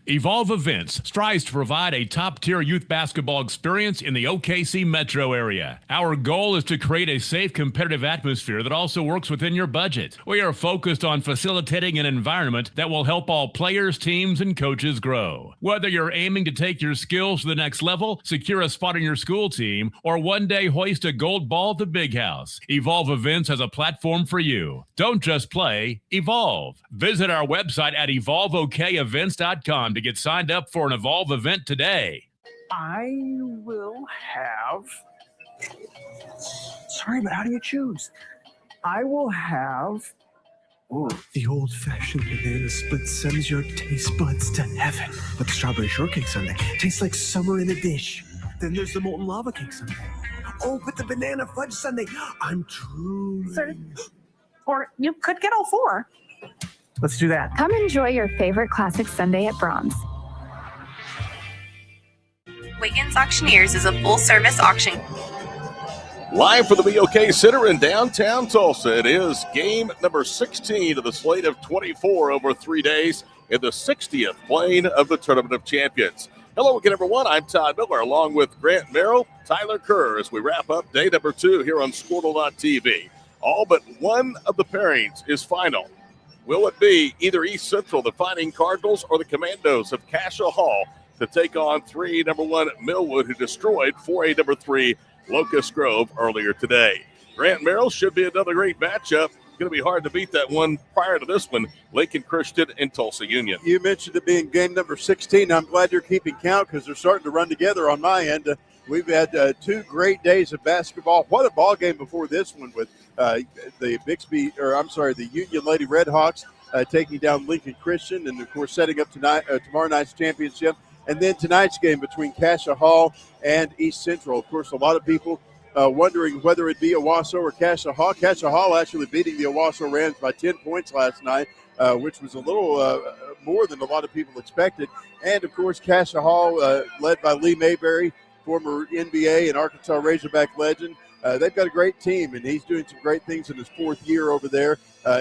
Evolve Events strives to provide a top-tier youth basketball experience in the OKC metro area. Our goal is to create a safe, competitive atmosphere that also works within your budget. We are focused on facilitating an environment that will help all players, teams, and coaches grow. Whether you're aiming to take your skills to the next level, secure a spot on your school team, or one day hoist a gold ball at the big house, Evolve Events has a platform for you. Don't just play, evolve. Visit our website at evolveokevents.com to get signed up for an Evolve event today. I will have... Sorry, but how do you choose? I will have... Ooh, the old-fashioned banana split sends your taste buds to heaven. But the strawberry shortcake sundae tastes like summer in a dish. Then there's the molten lava cake sundae. Oh, but the banana fudge sundae, I'm truly... Sir, or you could get all four. Let's do that. Come enjoy your favorite classic sundae at Brahms. Wiggins Auctioneers is a full-service auction. Live from the BOK Center in downtown Tulsa, it is game number 16 of the slate of 24 over 3 days in the 60th playing of the Tournament of Champions. Hello again, everyone. I'm Todd Miller, along with Grant Merrill, Tyler Kerr, as we wrap up day number 2 here on Squirtle.tv. All but one of the pairings is final. Will it be either East Central, the Fighting Cardinals, or the Commandos of Cascia Hall to take on 3A number 1 Millwood, who destroyed 4A number 3 Locust Grove earlier today? Grant Merrill, should be another great matchup. Going to be hard to beat that one prior to this one, Lincoln Christian and Tulsa Union. You mentioned it being game number 16. I'm glad you're keeping count because they're starting to run together on my end. We've had 2 great days of basketball. What a ball game before this one with the Union Lady Redhawks taking down Lincoln Christian, and of course setting up tomorrow night's championship. And then tonight's game between Cascia Hall and East Central. Of course, a lot of people wondering whether it'd be Owasso or Cascia Hall. Cascia Hall actually beating the Owasso Rams by 10 points last night, which was a little more than a lot of people expected. And, of course, Cascia Hall, led by Lee Mayberry, former NBA and Arkansas Razorback legend. They've got a great team, and he's doing some great things in his 4th year over there.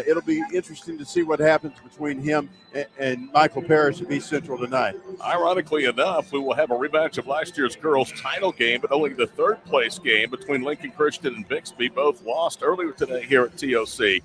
It'll be interesting to see what happens between him and Michael Parrish of East Central tonight. Ironically enough, we will have a rematch of last year's girls' title game, but only the 3rd place game between Lincoln Christian and Bixby. Both lost earlier today here at TOC.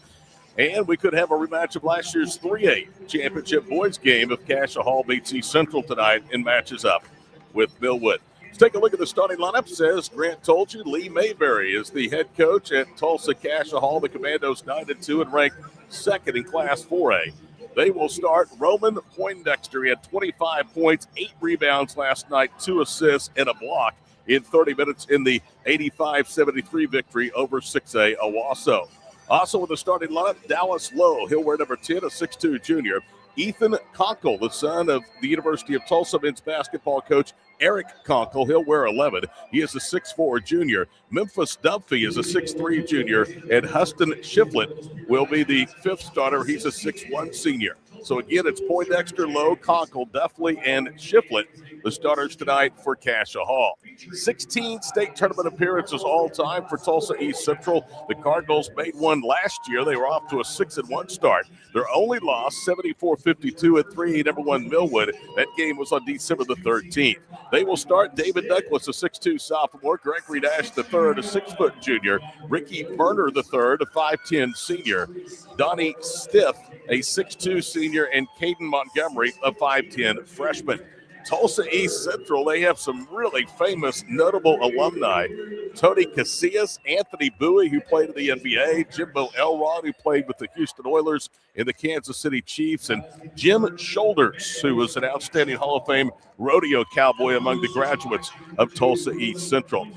And we could have a rematch of last year's 3A championship boys game if Cascia Hall beats East Central tonight and matches up with Millwood. Let's take a look at the starting lineup. As Grant told you, Lee Mayberry is the head coach at Tulsa Cascia Hall. The Commandos 9-2 and ranked 2nd in Class 4A. They will start Roman Poindexter. He had 25 points, 8 rebounds last night, 2 assists, and a block in 30 minutes in the 85-73 victory over 6A Owasso. Also in the starting lineup, Dallas Lowe. He'll wear number 10, a 6'2 junior. Ethan Conkle, the son of the University of Tulsa men's basketball coach Eric Conkle. He'll wear 11. He is a 6'4 junior. Memphis Dunphy is a 6'3 junior. And Huston Shiflett will be the 5th starter. He's a 6'1 senior. So again, it's Poindexter, Lowe, Conkle, Duffley, and Shiflett, the starters tonight for Cascia Hall. 16 state tournament appearances all time for Tulsa East Central. The Cardinals made one last year. They were off to a 6-1 start. Their only loss, 74-52 at 3A number 1 Millwood. That game was on December the 13th. They will start David Douglas, a 6'2 sophomore, Gregory Dash III, a 6' junior, Ricky Berner III, a 5'10 senior, Donnie Stiff, a 6'2 senior, and Caden Montgomery, a 5'10 freshman. Tulsa East Central, they have some really famous, notable alumni. Tony Casillas, Anthony Bowie, who played in the NBA, Jimbo Elrod, who played with the Houston Oilers and the Kansas City Chiefs, and Jim Shoulders, who was an outstanding Hall of Fame rodeo cowboy among the graduates of Tulsa East Central.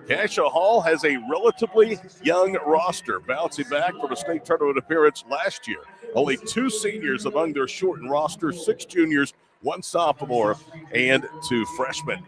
Cascia Hall has a relatively young roster, bouncing back from a state tournament appearance last year. Only 2 seniors among their shortened roster, 6 juniors, 1 sophomore, and 2 freshmen.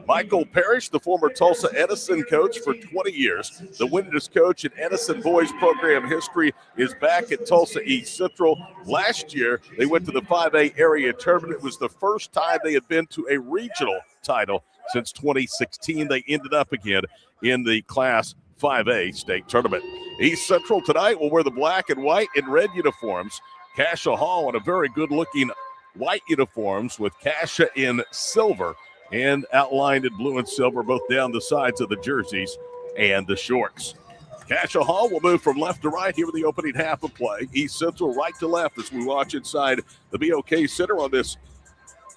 Michael Parrish, the former Tulsa Edison coach for 20 years, the winningest coach in Edison boys program history, is back at Tulsa East Central. Last year, they went to the 5A area tournament. It was the first time they had been to a regional title since 2016. They ended up again in the Class 5A state tournament. East Central tonight will wear the black and white and red uniforms. Cascia Hall in a very good-looking white uniforms with Cascia in silver and outlined in blue and silver, both down the sides of the jerseys and the shorts. Cascia Hall will move from left to right here with the opening half of play. East Central right to left as we watch inside the BOK Center on this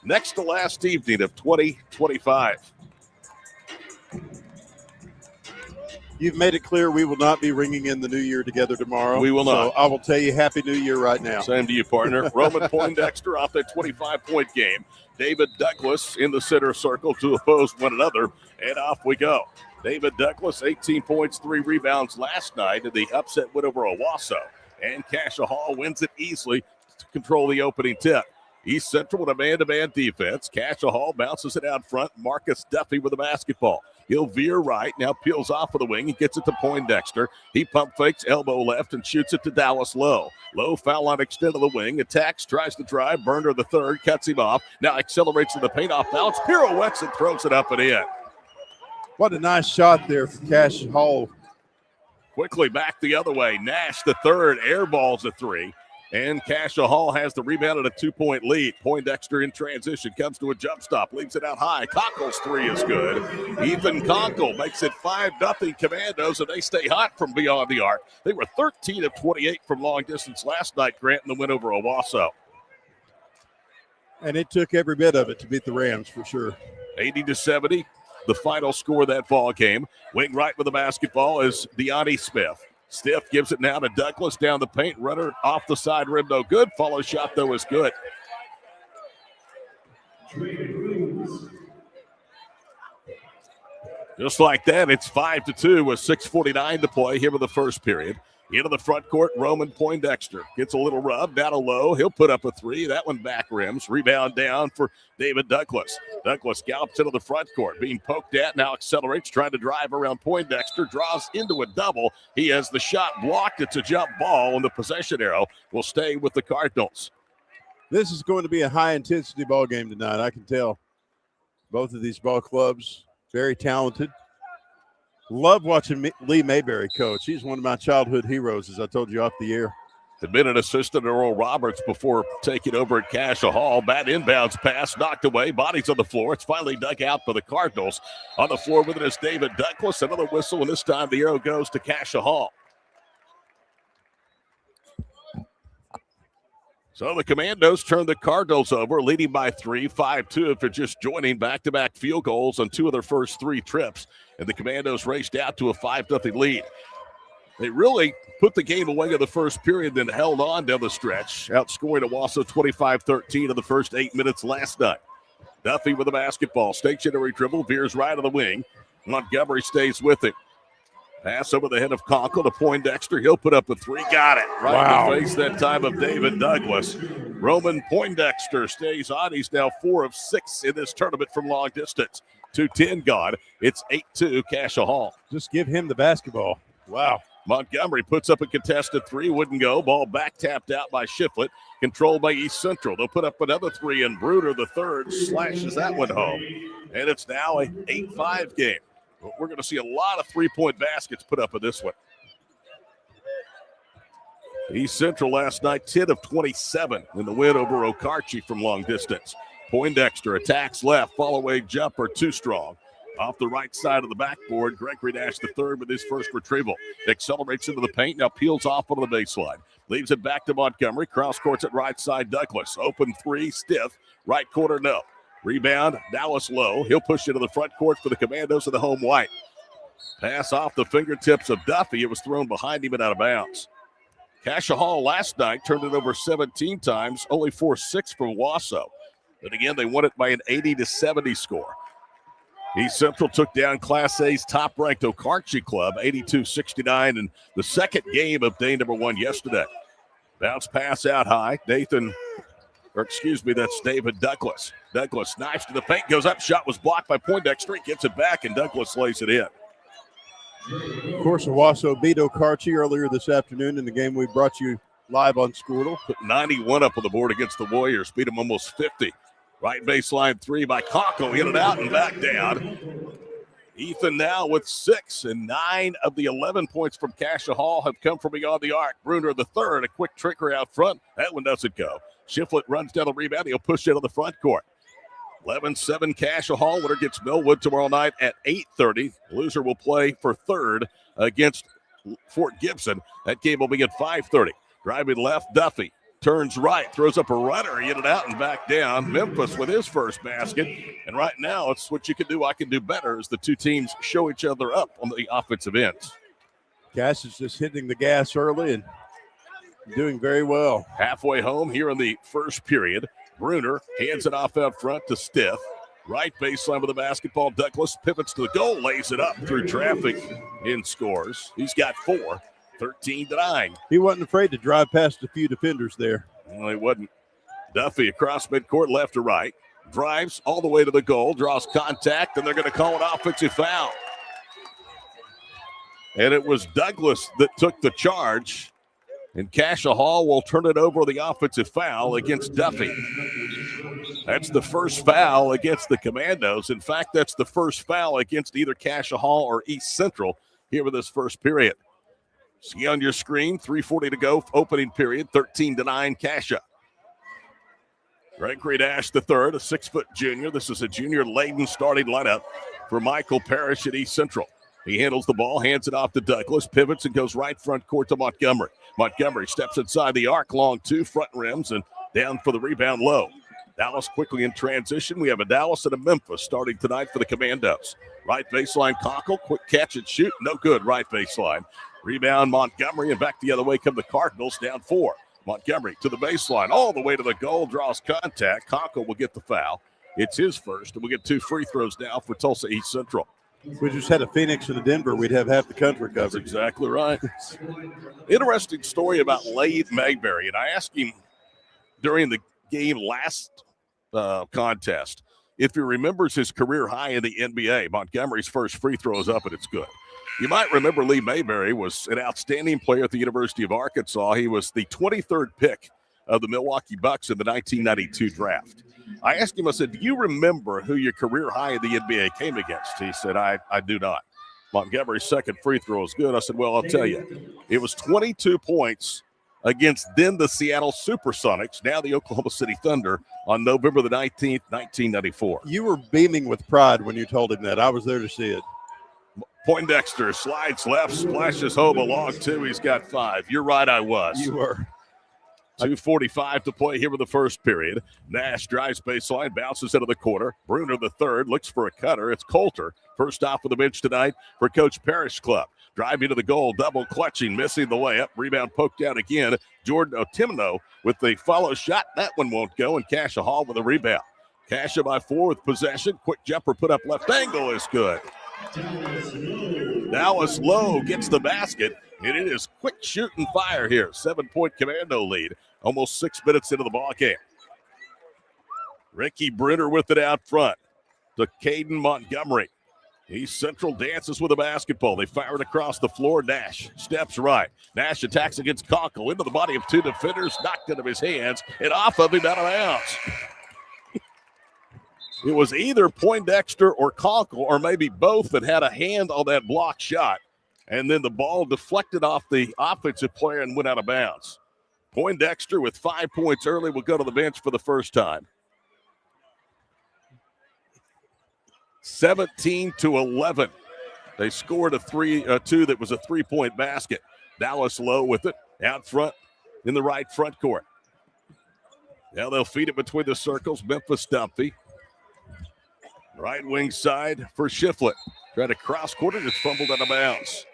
next to last evening of 2025. You've made it clear we will not be ringing in the new year together tomorrow. We will not. So I will tell you Happy New Year right now. Same to you, partner. Roman Poindexter off that 25-point game. David Douglas in the center circle to oppose one another, and off we go. David Douglas, 18 points, 3 rebounds last night in the upset win over Owasso. And Cascia Hall wins it easily to control the opening tip. East Central with a man-to-man defense. Cascia Hall bounces it out front. Marcus Duffy with the basketball. He'll veer right, now peels off of the wing and gets it to Poindexter. He pump fakes, elbow left, and shoots it to Dallas Lowe. Lowe foul line extend of the wing, attacks, tries to drive. Burner the third, cuts him off. Now accelerates to the paint off balance, pirouettes and throws it up and in. What a nice shot there for Cascia Hall. Quickly back the other way. Nash the third, airballs a 3. And Cascia Hall has the rebound at a 2-point lead. Poindexter in transition, comes to a jump stop, leaves it out high. Conkle's 3 is good. Ethan Conkle makes it 5-0 Commandos, and they stay hot from beyond the arc. They were 13 of 28 from long distance last night, Grant, in the win over Owasso. And it took every bit of it to beat the Rams for sure. 80-70, the final score of that ball game. Wing right with the basketball is Deani Smith. Stiff gives it now to Douglas down the paint. Runner off the side rim, no good. Follow shot, though, is good. Just like that, it's 5-2 with 6:49 to play here with the first period. Into the front court, Roman Poindexter gets a little rub, down a low. He'll put up a 3. That one back rims. Rebound down for David Douglas. Douglas gallops into the front court, being poked at, now accelerates, trying to drive around Poindexter, draws into a double. He has the shot blocked. It's a jump ball, and the possession arrow will stay with the Cardinals. This is going to be a high-intensity ball game tonight, I can tell. Both of these ball clubs, very talented. Love watching Lee Mayberry coach. He's one of my childhood heroes, as I told you off the air. Had been an assistant at Earl Roberts before taking over at Cascia Hall. Bad inbounds pass, knocked away. Bodies on the floor. It's finally dug out for the Cardinals. On the floor with it is David Douglas. Another whistle, and this time the arrow goes to Cascia Hall. So the Commandos turn the Cardinals over, leading by 3, 5-2 after just joining back-to-back field goals on 2 of their first 3 trips. And the Commandos raced out to a 5-0 lead. They really put the game away in the first period, then held on down the stretch, outscoring Owasso 25-13 in the first 8 minutes last night. Duffy with the basketball, stationary dribble, veers right of the wing. Montgomery stays with him. Pass over the head of Conkle to Poindexter. He'll put up a 3. Got it. Right in the face that time of David Douglas. Roman Poindexter stays on. He's now 4 of 6 in this tournament from long distance. 2-10 gone. It's 8-2 Cascia Hall. Just give him the basketball. Wow. Montgomery puts up a contested 3. Wouldn't go. Ball back tapped out by Shiflett. Controlled by East Central. They'll put up another 3, and Bruder, the third, slashes that one home. And it's now an 8-5 game. We're going to see a lot of 3-point baskets put up in this one. East Central last night, 10 of 27 in the win over Okarche from long distance. Poindexter attacks left, follow-away jumper, too strong. Off the right side of the backboard, Gregory Nash the third with his first retrieval. Accelerates into the paint, now peels off onto the baseline. Leaves it back to Montgomery. Cross courts at right side, Douglas. Open 3, stiff. Right corner, no. Rebound, Dallas Lowe. He'll push into the front court for the Commandos of the home white. Pass off the fingertips of Duffy. It was thrown behind him and out of bounds. Cascia Hall last night turned it over 17 times, only 4-6 from Owasso. But again, they won it by an 80-70 score. East Central took down Class A's top-ranked Okarche club, 82-69, in the second game of day number 1 yesterday. Bounce pass out high. That's David Douglas. Douglas knifes to the paint, goes up. Shot was blocked by Poindexter. He gets it back, and Douglas lays it in. Of course, Owasso beat Okarche earlier this afternoon in the game we brought you live on Squirtle. Put 91 up on the board against the Warriors. Beat them almost 50. Right baseline 3 by Conkle. Hit it out and back down. Ethan now with 6, and 9 of the 11 points from Cascia Hall have come from beyond the arc. Bruner the third, a quick trickery out front. That one doesn't go. Shiflett runs down the rebound. He'll push it on the front court. 11-7 Cascia Hall. Winner gets Millwood tomorrow night at 8:30. Loser will play for third against Fort Gibson. That game will be at 5:30. Driving left, Duffy turns right, throws up a runner, he hit it out and back down. Memphis with his first basket. And right now, it's what you can do, I can do better as the two teams show each other up on the offensive ends. Cass is just hitting the gas early and doing very well. Halfway home here in the first period. Bruner hands it off out front to Stith. Right baseline with the basketball. Douglas pivots to the goal, lays it up through traffic and scores. He's got 4, 13-9. He wasn't afraid to drive past a few defenders there. No, he wasn't. Duffy across midcourt, left to right. Drives all the way to the goal, draws contact, and they're going to call an offensive foul. And it was Douglas that took the charge. And Cascia Hall will turn it over the offensive foul against Duffy. That's the first foul against the Commandos. In fact, that's the first foul against either Cascia Hall or East Central here with this first period. See on your screen, 3:40 to go, opening period, 13-9 Cascia. Gregory Dash the third, a 6-foot junior. This is a junior-laden starting lineup for Michael Parrish at East Central. He handles the ball, hands it off to Douglas, pivots and goes right front court to Montgomery. Montgomery steps inside the arc, long 2 front rims, and down for the rebound low. Dallas quickly in transition. We have a Dallas and a Memphis starting tonight for the Commandos. Right baseline, Cockle, quick catch and shoot, no good, right baseline. Rebound, Montgomery, and back the other way come the Cardinals, down 4. Montgomery to the baseline, all the way to the goal, draws contact. Cockle will get the foul. It's his first, and we'll get 2 free throws now for Tulsa East Central. If we just had a Phoenix and a Denver, we'd have half the country covered. That's exactly right. Interesting story about Lade Mayberry, and I asked him during the game last contest if he remembers his career high in the NBA. Montgomery's first free throw is up, and it's good. You might remember Lee Mayberry was an outstanding player at the University of Arkansas. He was the 23rd pick of the Milwaukee Bucks in the 1992 draft. I asked him, I said, do you remember who your career high in the NBA came against? He said, I do not. Montgomery's second free throw is good. I said, well, I'll tell you. It was 22 points against then the Seattle Supersonics, now the Oklahoma City Thunder, on November the 19th, 1994. You were beaming with pride when you told him that. I was there to see it. Poindexter slides left, splashes home a long 2. He's got 5. You're right, I was. You were. 2:45 to play here with the first period. Nash drives baseline, bounces into the corner. Bruner the third looks for a cutter. It's Coulter. First off of the bench tonight for Coach Parrish Club. Driving to the goal, double clutching, missing the layup. Rebound poked out again. Jordan Otimino with the follow shot. That one won't go, and Cascia Hall with a rebound. Cascia by 4 with possession. Quick jumper put up left angle is good. Dallas Lowe gets the basket, and it is quick shoot and fire here. 7-point Commando lead. Almost 6 minutes into the ball game. Ricky Bruner with it out front to Caden Montgomery. East Central dances with the basketball. They fire it across the floor. Nash steps right. Nash attacks against Conkle into the body of 2 defenders, knocked out of his hands, and off of him out of bounds. It was either Poindexter or Conkle, or maybe both, that had a hand on that block shot. And then the ball deflected off the offensive player and went out of bounds. Poindexter with 5 points early will go to the bench for the first time. 17-11. They scored a 2 that was a 3-point basket. Dallas Lowe with it out front in the right front court. Now they'll feed it between the circles. Memphis Dumpy. Right wing side for Shiflett. Tried to cross court and it's fumbled out of bounds.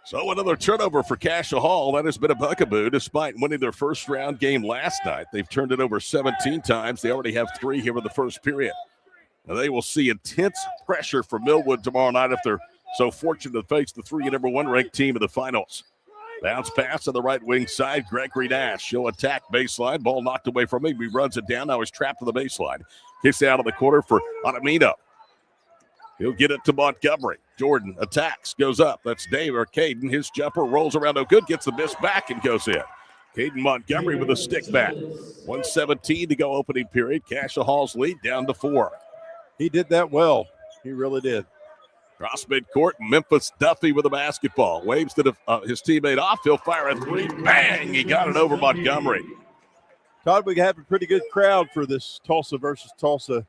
So another turnover for Cascia Hall. That has been a bugaboo despite winning their first round game last night. They've turned it over 17 times. They already have 3 here in the first period. Now they will see intense pressure from Millwood tomorrow night if they're so fortunate to face the 3 and number 1 ranked team in the finals. Bounce pass on the right wing side. Gregory Nash. He'll attack baseline. Ball knocked away from him. He runs it down. Now he's trapped to the baseline. Kicks out of the corner for Otomino. He'll get it to Montgomery. Jordan attacks, goes up. That's Dave or Caden. His jumper rolls around no good, gets the miss back and goes in. Caden Montgomery with a stick back. 1:17 to go opening period. Cascia Hall's lead down to 4. He did that well. He really did. Cross midcourt, Memphis Duffy with a basketball. Waves to his teammate off. He'll fire a three. Bang! He got it over Montgomery. Todd, we have a pretty good crowd for this Tulsa versus Tulsa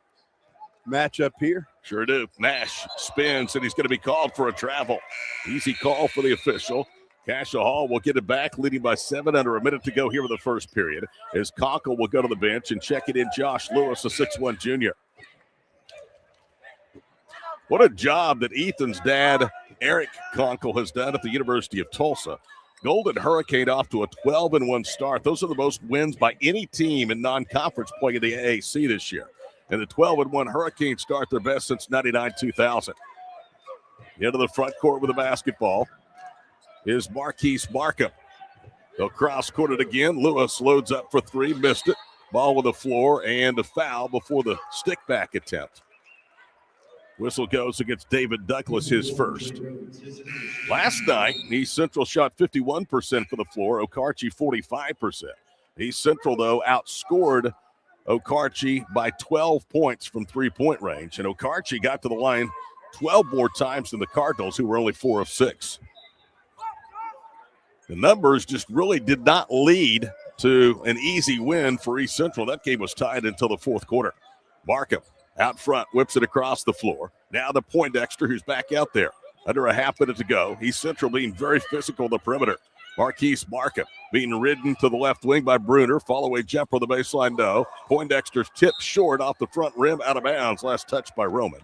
matchup here. Sure do. Nash spins, and he's going to be called for a travel. Easy call for the official. Cascia Hall will get it back, leading by 7 under a minute to go here in the first period. As Conkle will go to the bench and check it in Josh Lewis, a 6'1 junior. What a job that Ethan's dad, Eric Conkle, has done at the University of Tulsa. Golden Hurricane off to a 12-1 start. Those are the most wins by any team in non-conference play in the AAC this year. And the 12-1 Hurricanes start their best since 99-2000. Into the front court with the basketball is Marquise Markham. They'll cross-court it again. Lewis loads up for 3, missed it. Ball with the floor and a foul before the stick-back attempt. Whistle goes against David Douglas, his first. Last night, East Central shot 51% for the floor, Okarche 45%. East Central, though, outscored Okarche by 12 points from three-point range, and Okarche got to the line 12 more times than the Cardinals, who were only 4 of 6. The numbers just really did not lead to an easy win for East Central. That game was tied until the fourth quarter. Markham out front, whips it across the floor. Now to Poindexter, who's back out there. Under a half minute to go. East Central being very physical on the perimeter. Marquise Markham being ridden to the left wing by Bruner. Fall away jump on the baseline, no. Poindexter's tip short off the front rim, out of bounds. Last touch by Roman.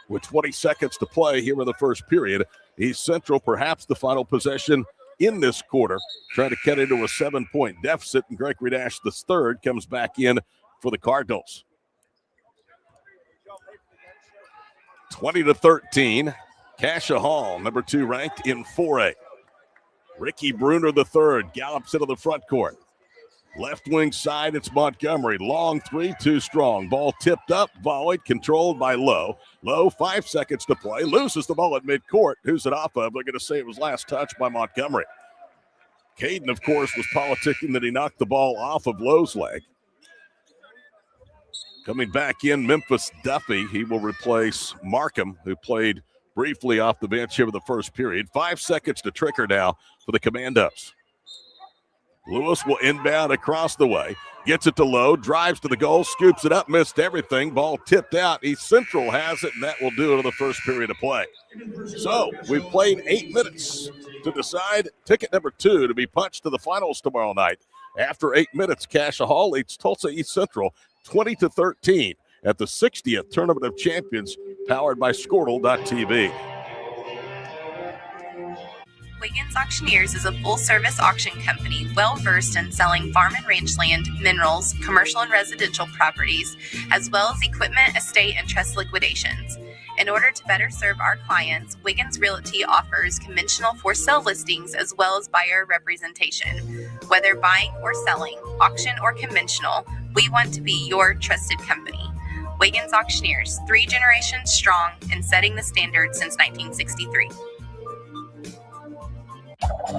With 20 seconds to play here in the first period, East Central perhaps the final possession in this quarter. Trying to cut into a 7-point deficit, and Gregory Nash III comes back in for the Cardinals. 20-13. Cascia Hall, number 2 ranked in 4A. Ricky Bruner III gallops into the front court. Left wing side, it's Montgomery. Long 3, too strong. Ball tipped up, volleyed, controlled by Lowe. Lowe, 5 seconds to play. Loses the ball at midcourt. Who's it off of? They're going to say it was last touch by Montgomery. Caden, of course, was politicking that he knocked the ball off of Lowe's leg. Coming back in, Memphis Duffy. He will replace Markham, who played briefly off the bench here in the first period. 5 seconds to trigger now for the Commandos. Lewis will inbound across the way. Gets it to Lowe, drives to the goal, scoops it up, missed everything. Ball tipped out. East Central has it, and that will do it in the first period of play. So we've played 8 minutes to decide ticket number 2 to be punched to the finals tomorrow night. After 8 minutes, Cascia Hall leads Tulsa East Central 20-13 at the 60th Tournament of Champions, powered by Squirtle.tv. Wiggins Auctioneers is a full-service auction company well-versed in selling farm and range land, minerals, commercial and residential properties, as well as equipment, estate, and trust liquidations. In order to better serve our clients, Wiggins Realty offers conventional for-sale listings as well as buyer representation. Whether buying or selling, auction or conventional, we want to be your trusted company. Wiggins Auctioneers, 3 generations strong and setting the standard since 1963.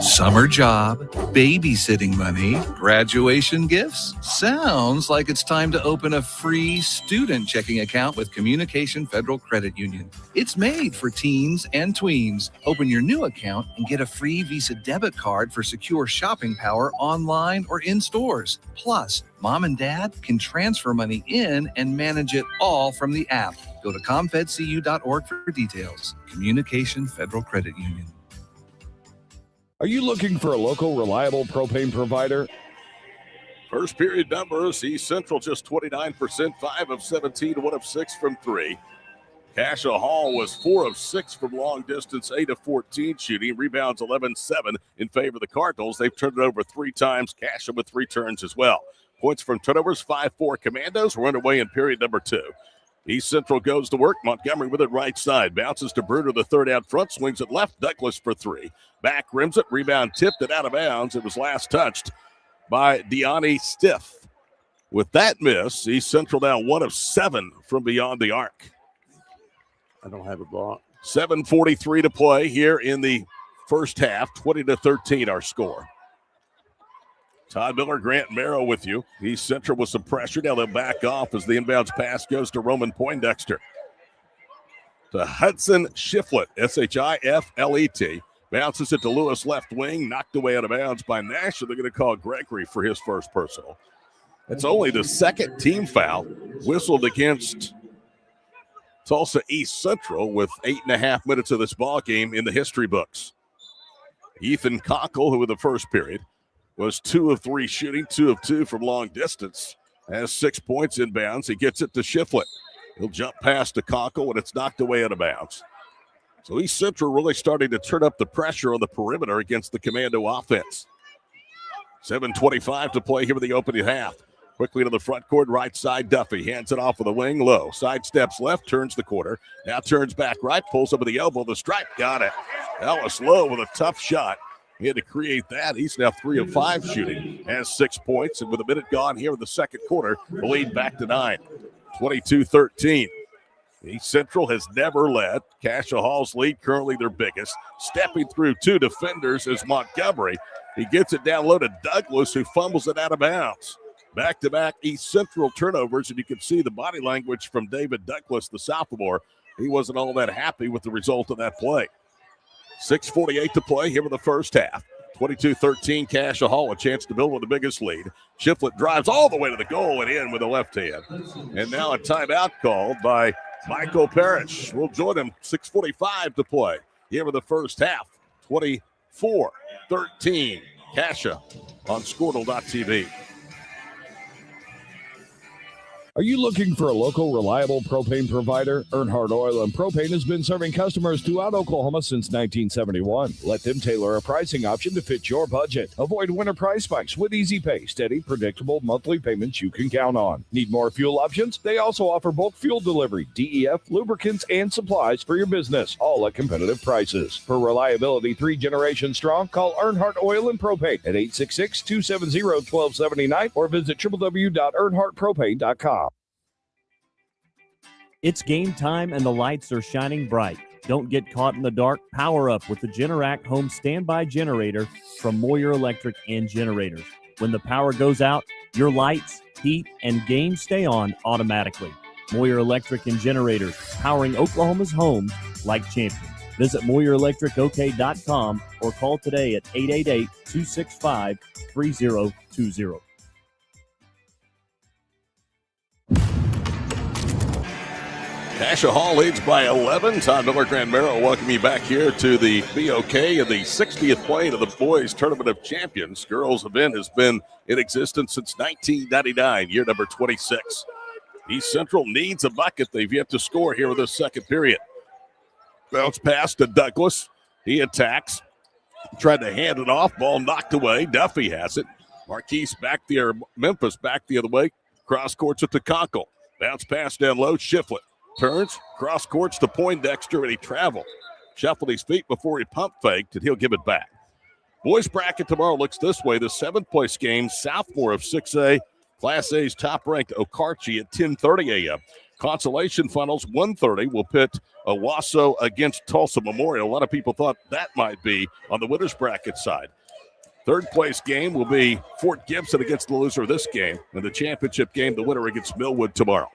Summer job, babysitting money, graduation gifts. Sounds like it's time to open a free student checking account with Communication Federal Credit Union. It's made for teens and tweens. Open your new account and get a free Visa debit card for secure shopping power online or in stores. Plus, mom and dad can transfer money in and manage it all from the app. Go to comfedcu.org for details. Communication Federal Credit Union. Are you looking for a local, reliable propane provider? First period numbers, East Central just 29%, 5 of 17, 1 of 6 from 3. Cascia Hall was 4 of 6 from long distance, 8 of 14 shooting. Rebounds 11-7 in favor of the Cardinals. They've turned it over 3 times. Cascia with 3 turns as well. Points from turnovers, 5-4 Commandos. We're underway in period number 2. East Central goes to work. Montgomery with it right side. Bounces to Bruner, the third out front. Swings it left. Douglas for 3. Back rims it. Rebound tipped it out of bounds. It was last touched by Deani Stiff. With that miss, East Central now 1 of 7 from beyond the arc. I don't have a block. 7:43 to play here in the first half. 20-13 our score. Todd Miller, Grant Merrill with you. East Central with some pressure. Now they'll back off as the inbounds pass goes to Roman Poindexter. To Hudson Shiflet, Shiflet. Bounces it to Lewis left wing, knocked away out of bounds by Nash. So they're going to call Gregory for his first personal. It's only the second team foul whistled against Tulsa East Central with 8.5 minutes of this ball game in the history books. Ethan Cockle, who in the first period was 2 of 3 shooting, 2 of 2 from long distance, has 6 points inbounds. He gets it to Shiflet. He'll jump past to Cockle, and it's knocked away out of bounds. So East Central really starting to turn up the pressure on the perimeter against the Commando offense. 7:25 to play here in the opening half. Quickly to the front court, right side, Duffy hands it off with a wing, low. Side steps left, turns the corner. Now turns back right, pulls up with the elbow, the stripe, got it. Ellis Lowe with a tough shot. He had to create that. He's now 3 of 5 shooting, has 6 points, and with a minute gone here in the second quarter, the lead back to 9. 22-13. East Central has never led. Cascia Hall's lead, currently their biggest. Stepping through 2 defenders is Montgomery. He gets it down low to Douglas, who fumbles it out of bounds. Back-to-back East Central turnovers, and you can see the body language from David Douglas, the sophomore. He wasn't all that happy with the result of that play. 6:48 to play here in the first half. 22-13, Cascia Hall, a chance to build with the biggest lead. Shiflet drives all the way to the goal and in with the left hand. And now a timeout called by Michael Parrish. We'll join him, 6:45 to play here in the first half. 24-13, Cascia on Squirtle.tv. Are you looking for a local, reliable propane provider? Earnhardt Oil and Propane has been serving customers throughout Oklahoma since 1971. Let them tailor a pricing option to fit your budget. Avoid winter price spikes with easy pay, steady, predictable monthly payments you can count on. Need more fuel options? They also offer bulk fuel delivery, DEF, lubricants, and supplies for your business, all at competitive prices. For reliability 3 generations strong, call Earnhardt Oil and Propane at 866-270-1279 or visit www.earnhardtpropane.com. It's game time and the lights are shining bright. Don't get caught in the dark. Power up with the Generac Home Standby Generator from Moyer Electric and Generators. When the power goes out, your lights, heat, and games stay on automatically. Moyer Electric and Generators, powering Oklahoma's homes like champions. Visit MoyerElectricOK.com or call today at 888-265-3020. Cascia Hall leads by 11. Todd Miller, Grant Merrill welcome you back here to the BOK and the 60th play of the Boys Tournament of Champions. Girls event has been in existence since 1999, year number 26. East Central needs a bucket. They've yet to score here in this second period. Bounce pass to Douglas. He attacks. Tried to hand it off. Ball knocked away. Duffy has it. Marquise back there. Memphis back the other way. Cross courts it to Conkle. Bounce pass down low. Shiflet. Turns, cross courts to Poindexter, and he traveled. Shuffled his feet before he pump faked, and he'll give it back. Boys bracket tomorrow looks this way. The 7th place game, Southmore of 6A, Class A's top-ranked Okarche at 10:30 a.m. Consolation finals, 1:30, will pit Owasso against Tulsa Memorial. A lot of people thought that might be on the winners bracket side. 3rd place game will be Fort Gibson against the loser of this game, and the championship game, the winner against Millwood tomorrow.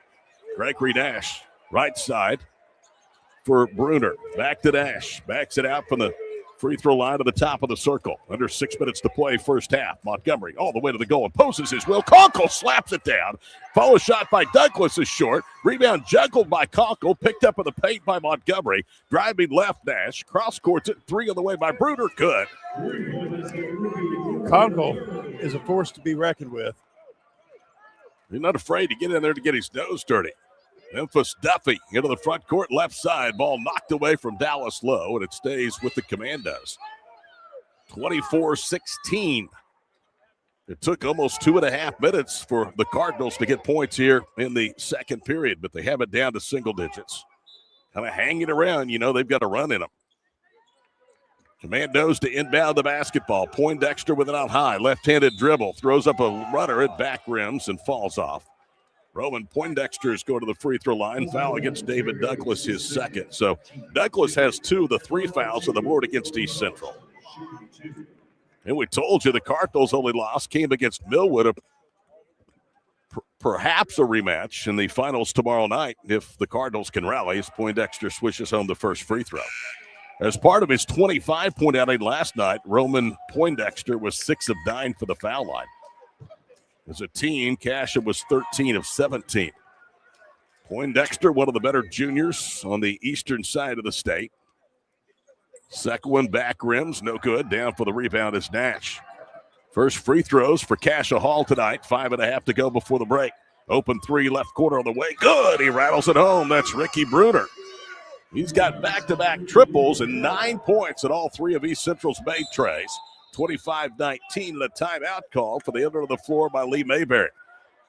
Gregory Nash. Right side for Bruner. Back to Nash. Backs it out from the free throw line to the top of the circle. Under 6 minutes to play first half. Montgomery all the way to the goal. Imposes his will. Conkle slaps it down. Follow shot by Douglas is short. Rebound juggled by Conkle. Picked up in the paint by Montgomery. Driving left Nash. Cross courts it. 3 on the way by Bruner. Good. Conkle is a force to be reckoned with. He's not afraid to get in there to get his nose dirty. Memphis Duffy into the front court, left side. Ball knocked away from Dallas Lowe, and it stays with the Commandos. 24-16. It took almost 2.5 minutes for the Cardinals to get points here in the second period, but they have it down to single digits. Kind of hanging around, they've got a run in them. Commandos to inbound the basketball. Poindexter with it out high. Left-handed dribble. Throws up a runner at back rims and falls off. Roman Poindexter's go to the free throw line. Foul against David Douglas, his second. So Douglas has 2 of the 3 fouls on the board against East Central. And we told you the Cardinals' only loss came against Millwood, perhaps a rematch in the finals tomorrow night if the Cardinals can rally as Poindexter swishes home the first free throw. As part of his 25-point outing last night, Roman Poindexter was 6 of 9 for the foul line. As a team, Cascia was 13 of 17. Poindexter, one of the better juniors on the eastern side of the state. Second one, back rims, no good. Down for the rebound is Nash. First free throws for Cascia Hall tonight. 5.5 to go before the break. Open three, left corner on the way. Good. He rattles it home. That's Ricky Bruner. He's got back-to-back triples and 9 points at all three of East Central's made trays. 25-19, the timeout call for the under of the floor by Lee Mayberry.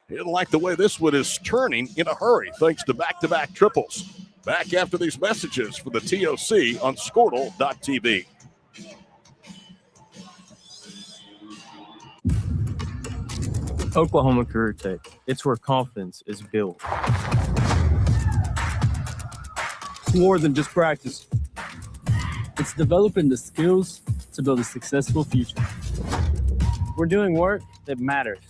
He didn't like the way this one is turning in a hurry thanks to back-to-back triples. Back after these messages for the TOC on Squirtle.tv. Oklahoma Career Tech. It's where confidence is built. It's more than just practice. It's developing the skills to build a successful future. We're doing work that matters.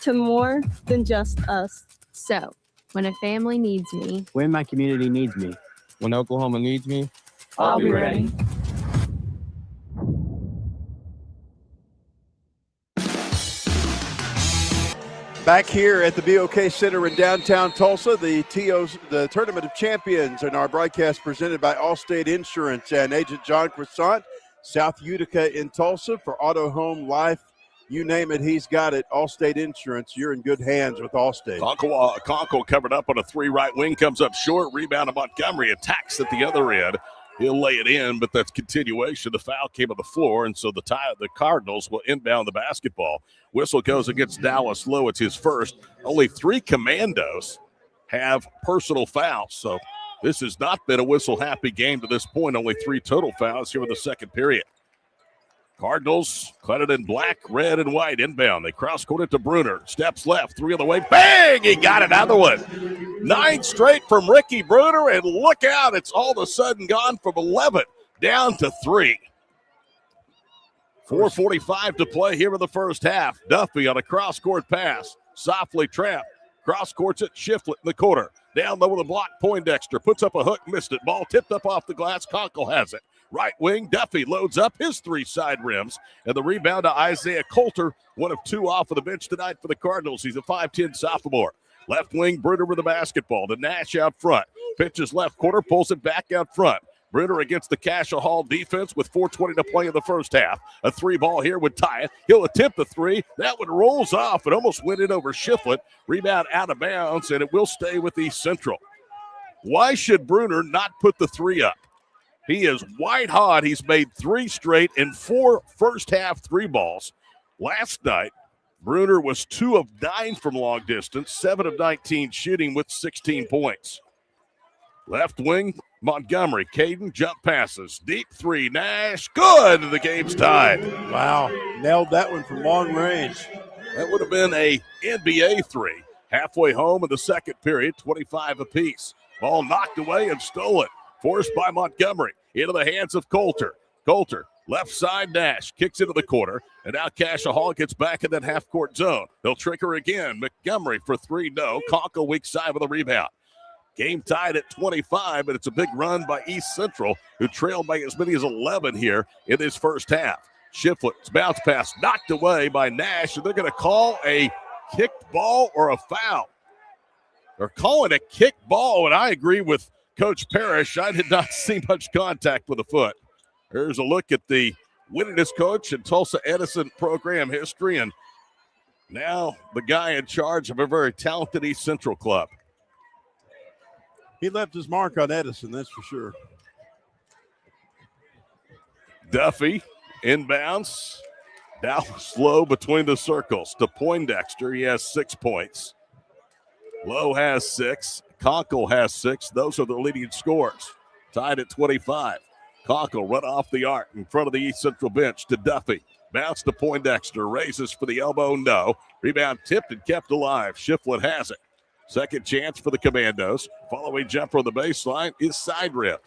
To more than just us. So, when a family needs me, When my community needs me, when Oklahoma needs me, I'll be ready. Back here at the BOK Center in downtown Tulsa, the Tournament of Champions, and our broadcast presented by Allstate Insurance and Agent John Croissant, South Utica in Tulsa for auto, home, life, you name it, he's got it. Allstate Insurance, you're in good hands with Allstate. Conkle covered up on a three, right wing, comes up short, rebound to Montgomery, attacks at the other end. He'll lay it in, but that's continuation. The foul came on the floor, and so the Cardinals will inbound the basketball. Whistle goes against Dallas Lowe. It's his first. Only 3 Commandos have personal fouls, so this has not been a whistle-happy game to this point. Only 3 total fouls here in the second period. Cardinals cladded in black, red, and white inbound. They cross-court it to Bruner. Steps left, 3 on the way. Bang! He got another one. 9 straight from Ricky Bruner, and look out. It's all of a sudden gone from 11 down to 3. 4:45 to play here in the first half. Duffy on a cross-court pass. Softly trapped. Cross-courts it. Shiflett in the corner. Down low with a block. Poindexter puts up a hook. Missed it. Ball tipped up off the glass. Conkle has it. Right wing, Duffy loads up his 3 side rims. And the rebound to Isaiah Coulter, 1 of 2 off of the bench tonight for the Cardinals. He's a 5'10 sophomore. Left wing, Bruner with the basketball. To Nash out front. Pitches left corner, pulls it back out front. Bruner against the Cascia Hall defense with 4:20 to play in the first half. A 3 ball here would tie it. He'll attempt the 3. That one rolls off. It almost went in over Shiflett. Rebound out of bounds, and it will stay with East Central. Why should Bruner not put the 3 up? He is white hot. He's made 3 straight and 4 first half 3 balls. Last night, Bruner was 2 of 9 from long distance, 7 of 19 shooting with 16 points. Left wing, Montgomery. Caden jump passes. Deep 3, Nash. Good. The game's tied. Wow. Nailed that one from long range. That would have been a NBA 3. Halfway home in the second period, 25 apiece. Ball knocked away and stolen. Forced by Montgomery. Into the hands of Coulter. Coulter, left side, Nash. Kicks into the corner. And now Cascia Hall gets back in that half-court zone. They'll trick her again. Montgomery for 3, no. Conkle weak side with a rebound. Game tied at 25, but it's a big run by East Central, who trailed by as many as 11 here in this first half. Shiflett's bounce pass knocked away by Nash, and they're going to call a kicked ball or a foul. They're calling a kicked ball, and I agree with Coach Parrish. I did not see much contact with the foot. Here's a look at the winningest coach in Tulsa Edison program history, and now the guy in charge of a very talented East Central club. He left his mark on Edison, that's for sure. Duffy inbounds. Dallas Lowe between the circles to Poindexter. He has 6 points. Lowe has 6. Conkle has 6. Those are the leading scorers. Tied at 25. Conkle run off the arc in front of the East Central bench to Duffy. Bounce to Poindexter. Raises for the elbow, no. Rebound tipped and kept alive. Shiflett has it. Second chance for the Commandos. Following jumper on the baseline is side rip.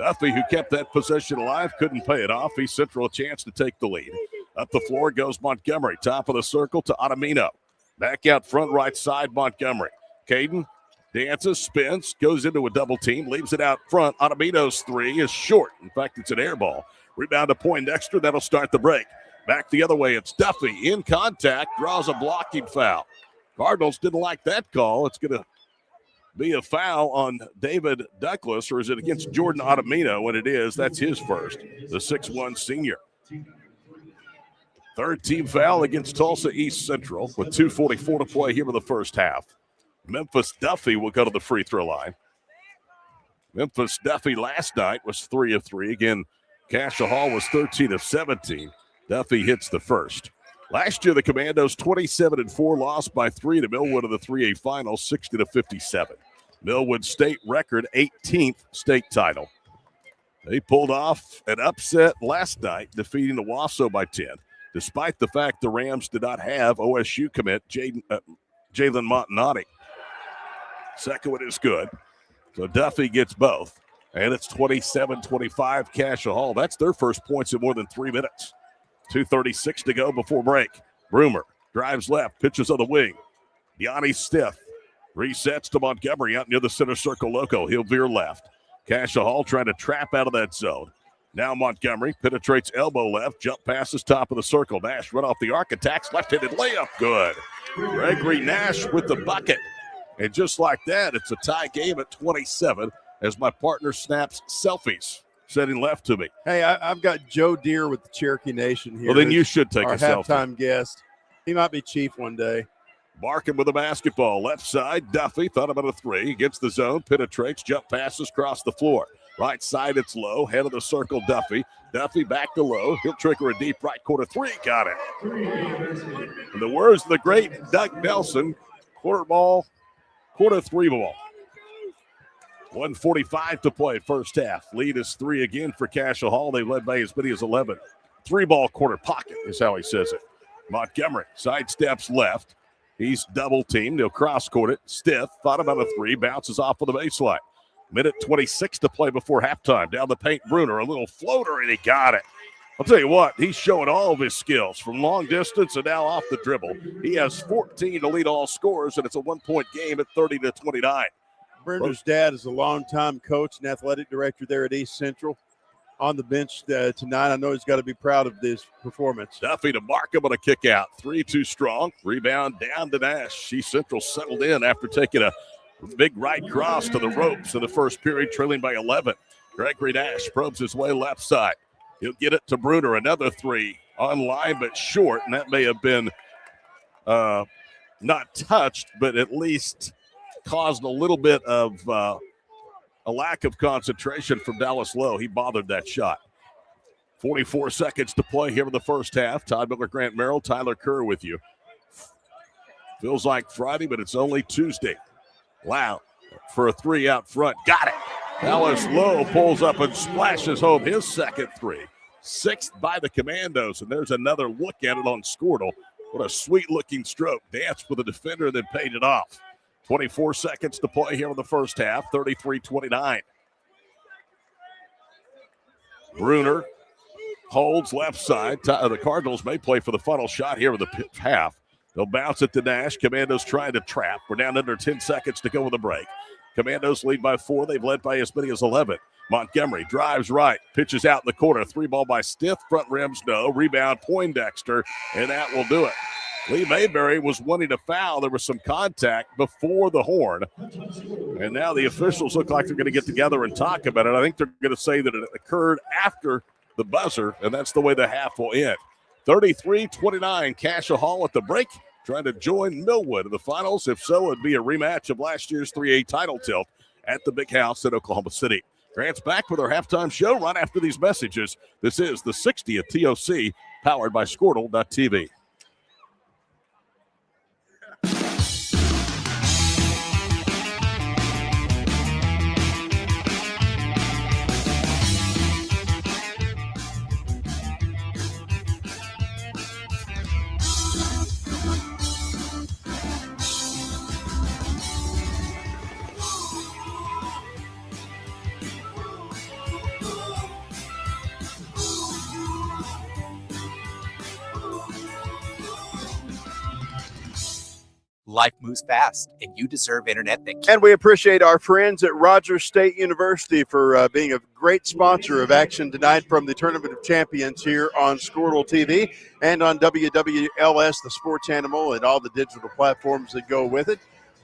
Duffy, who kept that possession alive, couldn't pay it off. East Central a chance to take the lead. Up the floor goes Montgomery. Top of the circle to Otomino. Back out front, right side, Montgomery. Caden dances, spins, goes into a double team, leaves it out front. Otomino's three is short. In fact, it's an air ball. Rebound to Poindexter. That'll start the break. Back the other way, it's Duffy in contact, draws a blocking foul. Cardinals didn't like that call. It's going to be a foul on David Douglas, or is it against Jordan Otomino? When it is, that's his first, the 6'1 senior. Third team foul against Tulsa East Central with 2:44 to play here in the first half. Memphis Duffy will go to the free throw line. Memphis Duffy last night was 3 of 3. Again, Cascia Hall was 13 of 17. Duffy hits the first. Last year, the Commandos 27-4, lost by 3 to Millwood in the 3A final, 60-57. Millwood state record, 18th state title. They pulled off an upset last night, defeating the Wasso by 10, despite the fact the Rams did not have OSU commit Jalen Montanati. Second one is good. So Duffy gets both. And it's 27-25 Cascia Hall. That's their first points in more than 3 minutes. 2:36 to go before break. Broomer drives left, pitches on the wing. Yanni Stiff resets to Montgomery out near the center circle loco. He'll veer left. Cascia Hall trying to trap out of that zone. Now Montgomery penetrates elbow left, jump passes top of the circle. Nash run off the arc, attacks left-handed layup. Good. Gregory Nash with the bucket. And just like that, it's a tie game at 27 as my partner snaps selfies. Sitting left to me. Hey, I've got Joe Deere with the Cherokee Nation here. Well, then you should take our a selfie. halftime guest. He might be chief one day. Barkin with the basketball. Left side, Duffy thought about a three. Gets the zone, penetrates, jump passes across the floor. Right side, it's low. Head of the circle, Duffy. Duffy back to low. He'll trigger a deep right corner three. Got it. In the words of the great Doug Nelson, quarter three ball. 1:45 to play first half. Lead is 3 again for Cascia Hall. They led by as many as 11. 3-ball quarter pocket is how he says it. Montgomery sidesteps left. He's double teamed. He'll cross court it. Stiff thought about a three. Bounces off of the baseline. Minute 26 to play before halftime. Down the paint, Bruner. A little floater, and he got it. I'll tell you what, he's showing all of his skills from long distance and now off the dribble. He has 14 to lead all scorers, and it's a 1-point game at 30-29. Brenda's dad is a longtime coach and athletic director there at East Central. On the bench tonight, I know he's got to be proud of this performance. Duffy to Markham on a kick out. 3 too strong. Rebound down to Nash. East Central settled in after taking a big right cross to the ropes in the first period, trailing by 11. Gregory Nash probes his way left side. He'll get it to Bruner. Another three online but short, and that may have been not touched, but at least caused a little bit of a lack of concentration from Dallas Lowe. He bothered that shot. 44 seconds to play here in the first half. Todd Miller, Grant Merrill, Tyler Kerr with you. Feels like Friday, but it's only Tuesday. Wow, for a three out front. Got it. Dallas Lowe pulls up and splashes home his second three. 6th by the Commandos, and there's another look at it on Squirtle. What a sweet-looking stroke. Danced with the defender and then paid it off. 24 seconds to play here in the first half, 33-29. Bruner holds left side. The Cardinals may play for the final shot here in the half. They'll bounce it to Nash. Commandos trying to trap. We're down under 10 seconds to go with the break. Commandos lead by 4. They've led by as many as 11. Montgomery drives right, pitches out in the corner. 3-ball by Stiff. Front rims, no. Rebound, Poindexter, and that will do it. Lee Mayberry was wanting to foul. There was some contact before the horn. And now the officials look like they're going to get together and talk about it. I think they're going to say that it occurred after the buzzer, and that's the way the half will end. 33-29, Cascia Hall at the break, trying to join Millwood in the finals. If so, it'd be a rematch of last year's 3A title tilt at the Big House in Oklahoma City. Grant's back with our halftime show right after these messages. This is the 60th TOC, powered by Squirtle.tv. Life moves fast, and you deserve internet that And we appreciate our friends at Rogers State University for being a great sponsor of action tonight from the Tournament of Champions here on Squirtle TV and on WWLS, the sports animal, and all the digital platforms that go with it.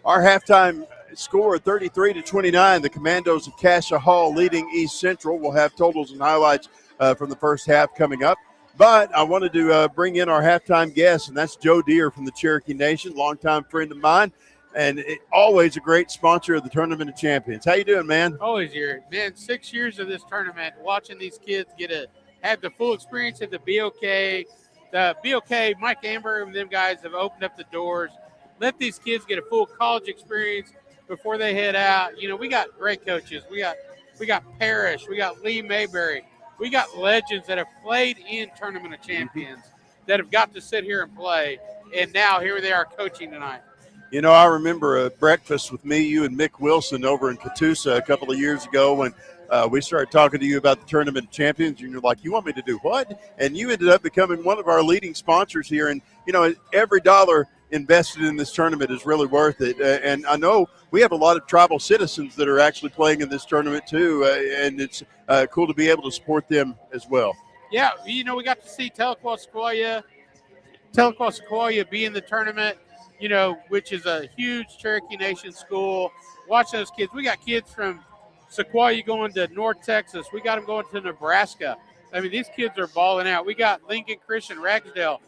Our halftime score, 33-29. The Commandos of Cascia Hall leading East Central. We'll have totals and highlights from the first half coming up. But I wanted to bring in our halftime guest, and that's Joe Deere from the Cherokee Nation, longtime friend of mine, and always a great sponsor of the Tournament of Champions. How you doing, man? Always here. Man, 6 years of this tournament, watching these kids have the full experience at the BOK. The BOK, Mike Amber and them guys have opened up the doors. Let these kids get a full college experience before they head out. You know, we got great coaches. We got Parrish. We got Lee Mayberry. We got legends that have played in Tournament of Champions that have got to sit here and play, and now here they are coaching tonight. You know, I remember a breakfast with me, you, and Mick Wilson over in Catoosa a couple of years ago when we started talking to you about the Tournament of Champions, and you're like, you want me to do what? And you ended up becoming one of our leading sponsors here, and, you know, every dollar invested in this tournament is really worth it. And I know we have a lot of tribal citizens that are actually playing in this tournament too, and it's cool to be able to support them as well. Yeah, you know, we got to see Tahlequah Sequoia be in the tournament, you know, which is a huge Cherokee Nation school. Watch those kids. We got kids from Sequoia going to North Texas. We got them going to Nebraska. I mean, these kids are balling out. We got Lincoln Christian Ragsdale,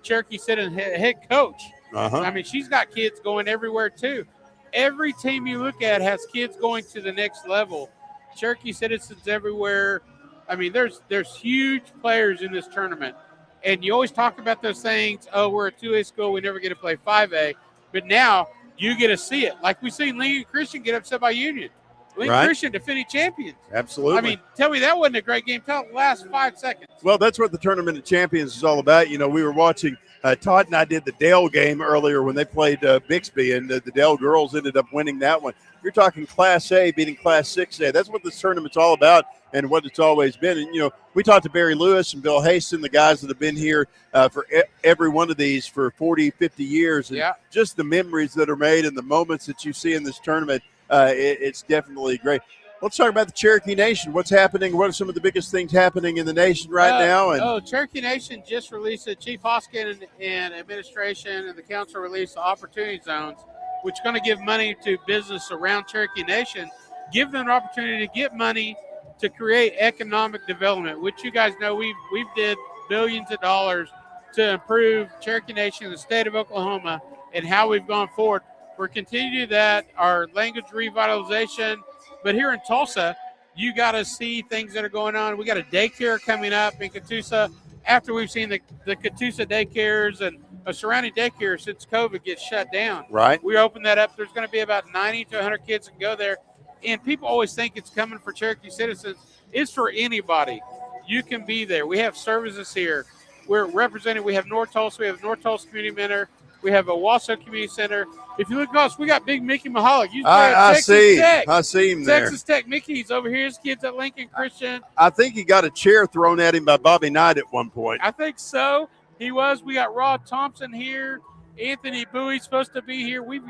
Cherokee City head coach. I mean, she's got kids going everywhere too. Every team you look at has kids going to the next level. Cherokee Citizens everywhere. I mean, there's huge players in this tournament. And you always talk about those things, oh, we're a 2A school, we never get to play 5A. But now you get to see it. Like we've seen Lincoln Christian get upset by Union. Lincoln Christian defending champions. Absolutely. I mean, tell me that wasn't a great game. Tell the last 5 seconds. Well, that's what the Tournament of Champions is all about. You know, we were watching Todd and I did the Dale game earlier when they played Bixby, and the Dale girls ended up winning that one. You're talking Class A beating Class 6A. That's what this tournament's all about and what it's always been. And, you know, we talked to Barry Lewis and Bill Haston, the guys that have been here for every one of these for 40, 50 years. And just the memories that are made and the moments that you see in this tournament, it's definitely great. Let's talk about the Cherokee Nation. What's happening? What are some of the biggest things happening in the nation right now? And Cherokee Nation just released it. Chief Hoskin and administration and the council released the opportunity zones, which is going to give money to business around Cherokee Nation, give them an opportunity to get money to create economic development, which you guys know we've did billions of dollars to improve Cherokee Nation in the state of Oklahoma and how we've gone forward. We're continuing to do that, our language revitalization. But here in Tulsa, you got to see things that are going on. We got a daycare coming up in Catoosa after we've seen the Catoosa daycares and surrounding daycare since COVID gets shut down. Right. We opened that up. There's going to be about 90 to 100 kids that can go there. And people always think it's coming for Cherokee citizens. It's for anybody. You can be there. We have services here. We're represented. We have North Tulsa. We have North Tulsa Community Center. We have a Wausau Community Center. If you look across, we got Big Mickey Mahalik. I see him there. Texas Tech. Mickey's over here. His kids at Lincoln Christian. I think he got a chair thrown at him by Bobby Knight at one point. I think so. He was. We got Rod Thompson here. Anthony Bowie's supposed to be here. We've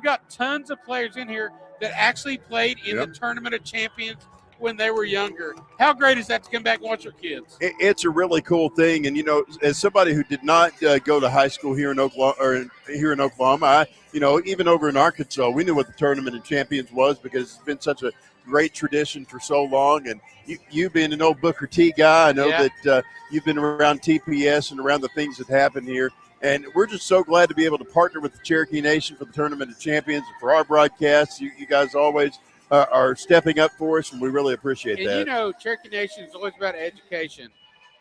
got tons of players in here that actually played in the Tournament of Champions when they were younger. How great is that to come back and watch your kids? It's a really cool thing. And, you know, as somebody who did not go to high school here in Oklahoma, you know, even over in Arkansas, we knew what the Tournament of Champions was because it's been such a great tradition for so long. And you being an old Booker T guy, I know that you've been around TPS and around the things that happen here. And we're just so glad to be able to partner with the Cherokee Nation for the Tournament of Champions and for our broadcasts. You guys always are stepping up for us, and we really appreciate that. And, you know, Cherokee Nation is always about education.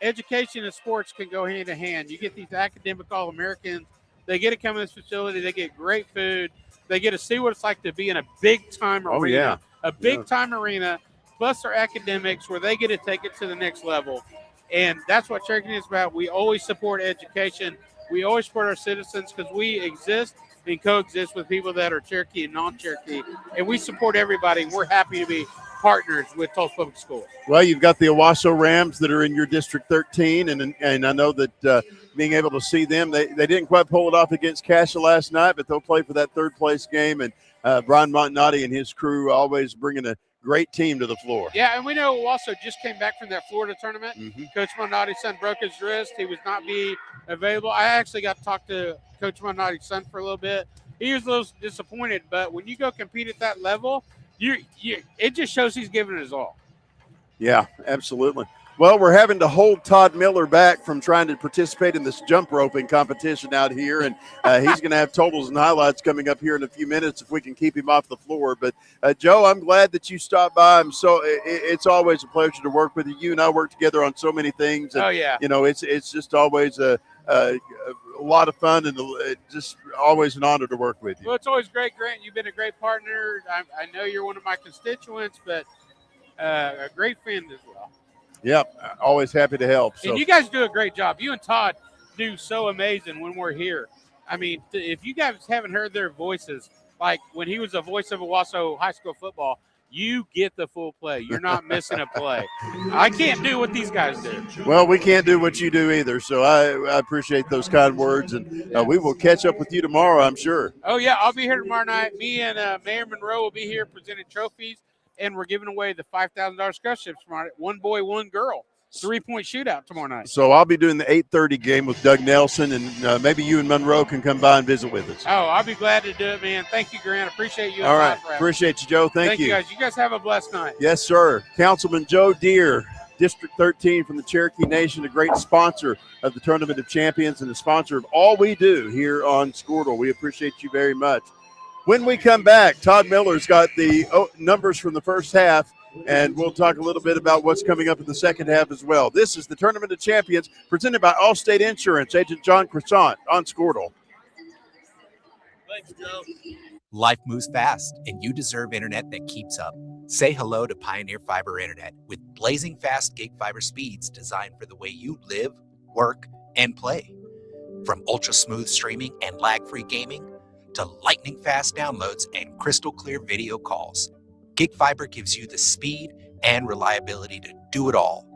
Education and sports can go hand in hand. You get these academic All-Americans. They get to come in this facility. They get great food. They get to see what it's like to be in a big-time arena. A big-time arena, plus their academics, where they get to take it to the next level. And that's what Cherokee is about. We always support education. We always support our citizens because we exist and coexist with people that are Cherokee and non-Cherokee. And we support everybody. We're happy to be partners with Tulsa Public Schools. Well, you've got the Owasso Rams that are in your District 13, and I know that being able to see them, they didn't quite pull it off against Cascia last night, but they'll play for that third-place game, and Brian Montanati and his crew always bringing a great team to the floor. Yeah, and we know Owasso just came back from that Florida tournament. Coach Montanati's son broke his wrist. He was not be available. I actually got to talk to Coach Montanati's son for a little bit. He was a little disappointed, but when you go compete at that level, it just shows he's giving it his all. Yeah, absolutely. Well, we're having to hold Todd Miller back from trying to participate in this jump roping competition out here, and he's going to have totals and highlights coming up here in a few minutes if we can keep him off the floor. But, Joe, I'm glad that you stopped by. It's always a pleasure to work with you. You and I work together on so many things. And, it's just always a lot of fun and just always an honor to work with you. Well, it's always great, Grant. You've been a great partner. I know you're one of my constituents, but a great friend as well. Yep, always happy to help. So. And you guys do a great job. You and Todd do so amazing when we're here. I mean, if you guys haven't heard their voices, like when he was the voice of Owasso high school football, you get the full play. You're not missing a play. I can't do what these guys do. Well, we can't do what you do either, so I appreciate those kind words, and we will catch up with you tomorrow, I'm sure. Oh, yeah, I'll be here tomorrow night. Me and Mayor Monroe will be here presenting trophies. And we're giving away the $5,000 scholarship tomorrow night. One boy, one girl. 3-point shootout tomorrow night. So I'll be doing the 8:30 game with Doug Nelson, and maybe you and Monroe can come by and visit with us. Oh, I'll be glad to do it, man. Thank you, Grant. Appreciate you. All right. Appreciate you, Joe. Thank you. Thank you, guys. You guys have a blessed night. Yes, sir. Councilman Joe Deere, District 13 from the Cherokee Nation, a great sponsor of the Tournament of Champions and a sponsor of all we do here on Squirtle. We appreciate you very much. When we come back, Todd Miller's got the numbers from the first half, and we'll talk a little bit about what's coming up in the second half as well. This is the Tournament of Champions presented by Allstate Insurance. Agent John Croissant on Squirtle. Thanks, Joe. Life moves fast, and you deserve internet that keeps up. Say hello to Pioneer Fiber Internet with blazing fast gig fiber speeds designed for the way you live, work, and play. From ultra-smooth streaming and lag-free gaming to lightning-fast downloads and crystal-clear video calls, Gig Fiber gives you the speed and reliability to do it all.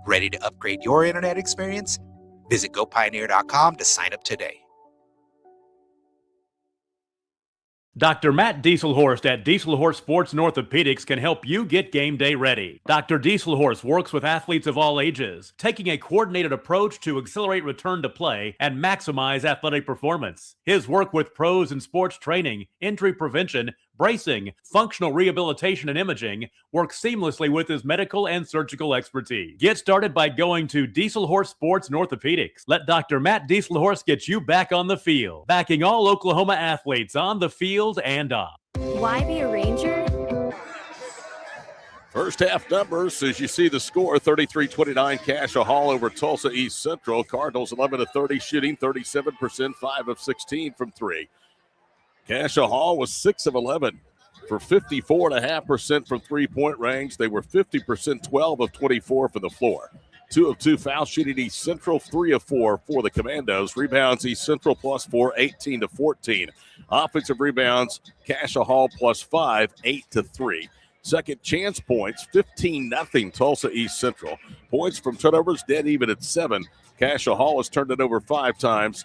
Ready to upgrade your internet experience? Visit gopioneer.com to sign up today. Dr. Matt Dieselhorst at Dieselhorst Sports and Orthopedics can help you get game day ready. Dr. Dieselhorst works with athletes of all ages, taking a coordinated approach to accelerate return to play and maximize athletic performance. His work with pros in sports training, injury prevention, bracing, functional rehabilitation, and imaging works seamlessly with his medical and surgical expertise. Get started by going to Dieselhorst Sports and Orthopedics. Let Dr. Matt Dieselhorst get you back on the field, backing all Oklahoma athletes on the field and off. Why be a Ranger? First half numbers, as you see the score, 33-29, Cascia Hall over Tulsa East Central. Cardinals 11-30 shooting, 37%, 5 of 16 from three. Cascia Hall was 6 of 11 for 54.5% from three-point range. They were 50%, 12 of 24 from the floor. 2 of 2 foul shooting East Central, 3 of 4 for the Commandos. Rebounds East Central +4, 18-14. Offensive rebounds, Cascia Hall +5, 8-3. Second chance points, 15-0 Tulsa East Central. Points from turnovers dead even at 7. Cascia Hall has turned it over 5 times,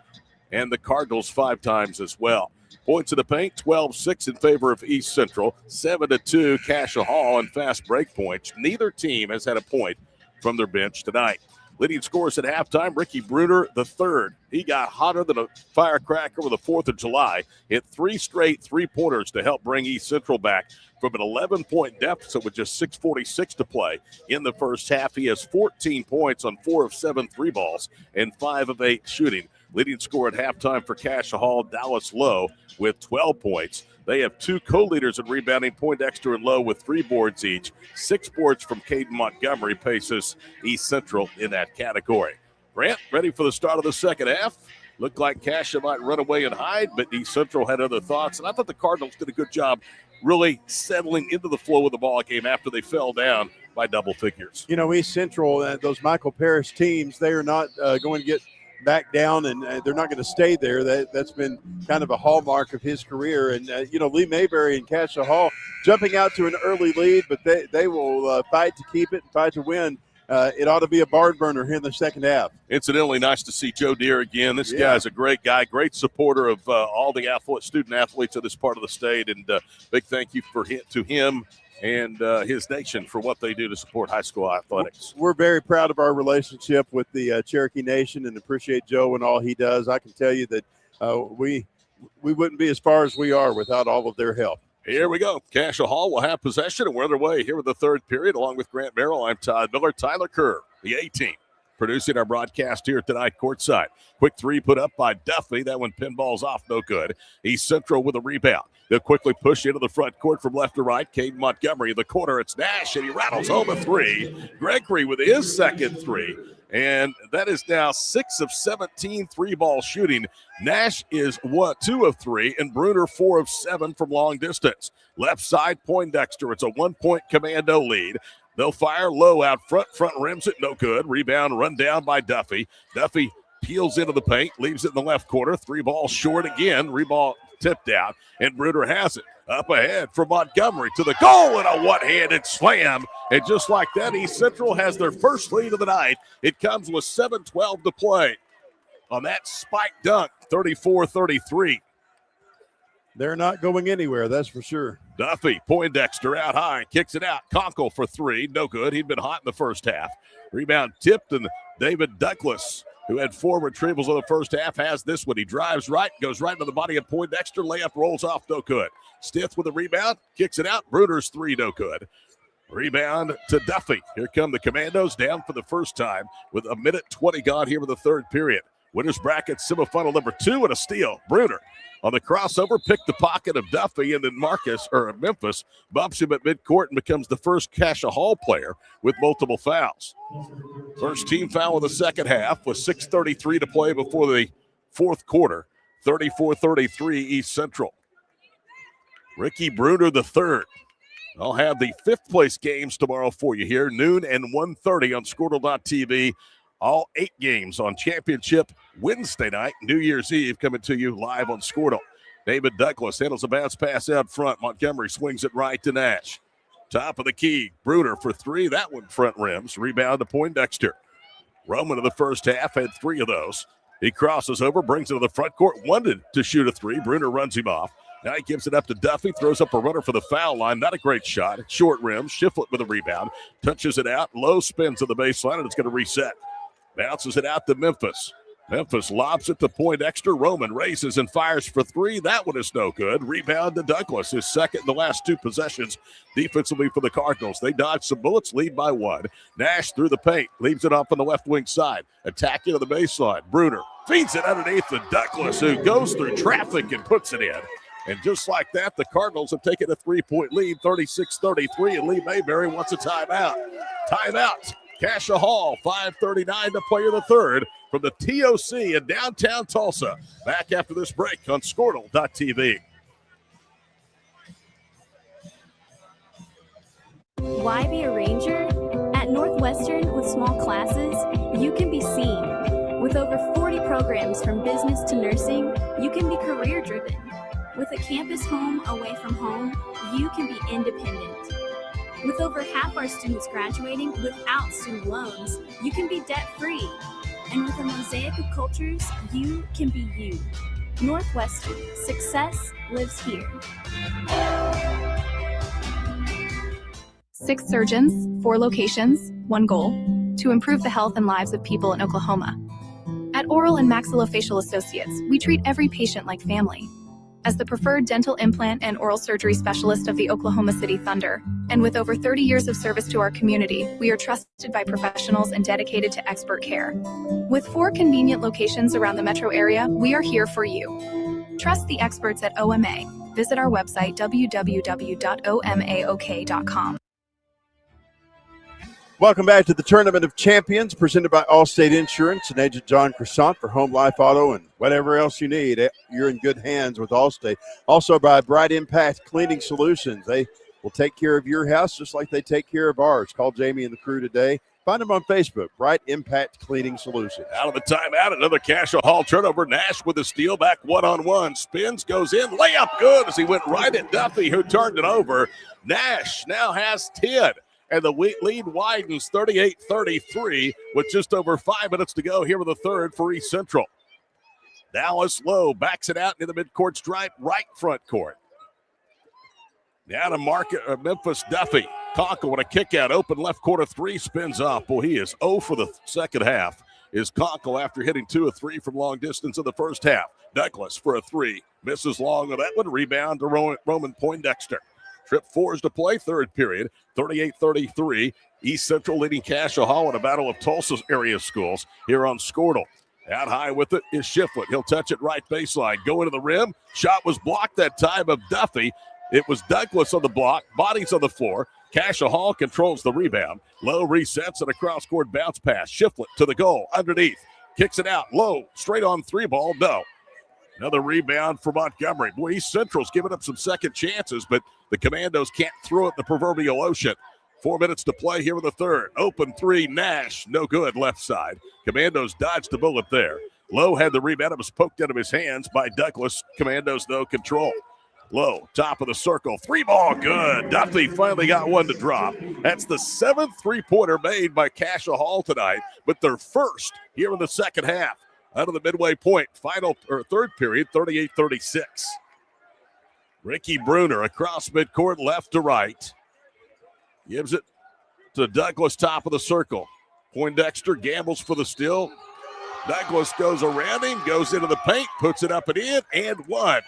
and the Cardinals 5 times as well. Points in the paint, 12-6 in favor of East Central, 7-2 Cascia Hall and fast break points. Neither team has had a point from their bench tonight. Leading scorers at halftime, Ricky Bruner III. He got hotter than a firecracker over the 4th of July. Hit 3 straight three-pointers to help bring East Central back from an 11-point deficit with just 6:46 to play. In the first half, he has 14 points on 4 of 7 three balls and 5 of 8 shooting. Leading scorer at halftime for Cascia Hall, Dallas Lowe, with 12 points. They have 2 co-leaders in rebounding, Poindexter and Lowe with 3 boards each. 6 boards from Caden Montgomery paces East Central in that category. Grant, ready for the start of the second half. Looked like Cascia might run away and hide, but East Central had other thoughts. And I thought the Cardinals did a good job really settling into the flow of the ball game after they fell down by double figures. You know, East Central, those Michael Parrish teams, they are not going to get back down, and they're not going to stay there. That's been kind of a hallmark of his career. And, Lee Mayberry and Cascia Hall jumping out to an early lead, but they will fight to keep it and fight to win. It ought to be a barn burner here in the second half. Incidentally, nice to see Joe Deere again. This guy's a great guy, great supporter of all the student athletes of this part of the state, and big thank you to him and his nation for what they do to support high school athletics. We're very proud of our relationship with the Cherokee Nation and appreciate Joe and all he does. I can tell you that we wouldn't be as far as we are without all of their help. Here we go. Cascia Hall will have possession, and we're underway here with the third period. Along with Grant Merrill, I'm Todd Miller. Tyler Kerr, the A-team, producing our broadcast here tonight courtside. Quick three put up by Duffy. That one pinballs off, no good. East Central with a rebound. They'll quickly push into the front court from left to right. Caden Montgomery in the corner. It's Nash, and he rattles home a three. Gregory with his second three. And that is now 6 of 17 three-ball shooting. Nash is 2 of 3, and Bruner 4 of 7 from long distance. Left side, Poindexter. It's a 1-point commando lead. They'll fire low out front rims it, no good. Rebound run down by Duffy. Duffy peels into the paint, leaves it in the left corner. 3 ball short again. Reball tipped out, and Bruner has it. Up ahead from Montgomery to the goal and a one-handed slam. And just like that, East Central has their first lead of the night. It comes with 7:12 to play. On that spike dunk, 34-33. They're not going anywhere, that's for sure. Duffy, Poindexter out high, kicks it out. Conkle for 3, no good. He'd been hot in the first half. Rebound tipped, and David Douglas, who had 4 retrievals in the first half, has this one. He drives right, goes right into the body of Poindexter. Layup rolls off, no good. Stith with the rebound, kicks it out. Bruner's 3, no good. Rebound to Duffy. Here come the Commandos down for the first time with 1:20 gone here in the third period. Winners bracket semifinal number 2 and a steal. Bruner on the crossover, picked the pocket of Duffy, and then Memphis bumps him at midcourt and becomes the first Cascia Hall player with multiple fouls. First team foul in the second half with 6:33 to play before the fourth quarter. 34-33 East Central. Ricky Bruner the third. I'll have the 5th place games tomorrow for you here, noon and 1:30 on Squirtle.tv. All 8 games on Championship Wednesday night, New Year's Eve, coming to you live on Squirtle. David Douglas handles a bounce pass out front. Montgomery swings it right to Nash. Top of the key, Bruner for 3. That one front rims. Rebound to Poindexter. Roman in the first half had 3 of those. He crosses over, brings it to the front court, wanted to shoot a 3. Bruner runs him off. Now he gives it up to Duffy, throws up a runner for the foul line. Not a great shot. Short rim, Shiflett with a rebound. Touches it out, low spin to the baseline, and it's going to reset. Bounces it out to Memphis. Memphis lobs it to Poindexter. Roman raises and fires for 3. That one is no good. Rebound to Douglas, his second in the last 2 possessions defensively for the Cardinals. They dodge some bullets, lead by 1. Nash through the paint, leaves it off on the left wing side. Attacking to the baseline. Bruner feeds it underneath to Douglas, who goes through traffic and puts it in. And just like that, the Cardinals have taken a 3-point lead, 36-33, and Lee Mayberry wants a timeout. Timeout. Cascia Hall, 5:39 to play in the third from the TOC in downtown Tulsa. Back after this break on Squirtle.tv. Why be a ranger? At Northwestern, with small classes, you can be seen. With over 40 programs from business to nursing, you can be career-driven. With a campus home away from home, you can be independent. With over half our students graduating without student loans, you can be debt-free. And with a mosaic of cultures, you can be you. Northwestern, success lives here. 6 surgeons, 4 locations, 1 goal: to improve the health and lives of people in Oklahoma. At Oral and Maxillofacial Associates, we treat every patient like family. As the preferred dental implant and oral surgery specialist of the Oklahoma City Thunder, and with over 30 years of service to our community, we are trusted by professionals and dedicated to expert care. With 4 convenient locations around the metro area, we are here for you. Trust the experts at OMA. Visit our website, www.omaok.com. Welcome back to the Tournament of Champions, presented by Allstate Insurance and Agent John Croissant for home, life, auto, and whatever else you need. You're in good hands with Allstate. Also by Bright Impact Cleaning Solutions. They will take care of your house just like they take care of ours. Call Jamie and the crew today, Find them on Facebook, Bright Impact Cleaning Solutions. Out of the timeout, another Cascia Hall turnover. Nash with the steal, back one-on-one. Spins, goes in, layup good as he went right at Duffy, who turned it over. Nash now has 10, and the lead widens 38-33 with just over 5 minutes to go here in the third for East Central. Dallas Lowe backs it out into the midcourt stripe, right front court. Now to Memphis Duffy. Conkle with a kick out, open left corner three, spins off. Boy, he is 0 for the second half. Is Conkle after hitting 2 of 3 from long distance in the first half. Douglas for a 3. Misses long on that one. Rebound to Roman Poindexter. Trip 4 is to play, third period. 38-33. East Central leading Cascia Hall in a battle of Tulsa's area schools here on Squirtle. Out high with it is Shiflett. He'll touch it right baseline. Go into the rim. Shot was blocked that time of Duffy. It was Douglas on the block. Bodies on the floor. Cascia Hall controls the rebound. Low resets and a cross-court bounce pass. Shiflett to the goal. Underneath. Kicks it out. Low. Straight on three ball. No. Another rebound for Montgomery. Boy, East Central's giving up some second chances, but the Commandos can't throw it in the proverbial ocean. 4 minutes to play here in the third. Open three. Nash. No good. Left side. Commandos dodged the bullet there. Low had the rebound. It was poked out of his hands by Douglas. Commandos, though, control. Low, top of the circle, 3 ball, good. Duffy finally got one to drop. That's the 7th three-pointer made by Cascia Hall tonight, but their first here in the second half. Out of the midway point, third period, 38-36. Ricky Bruner across midcourt, left to right. Gives it to Douglas, top of the circle. Poindexter gambles for the steal. Douglas goes around him, goes into the paint, puts it up and in, and one.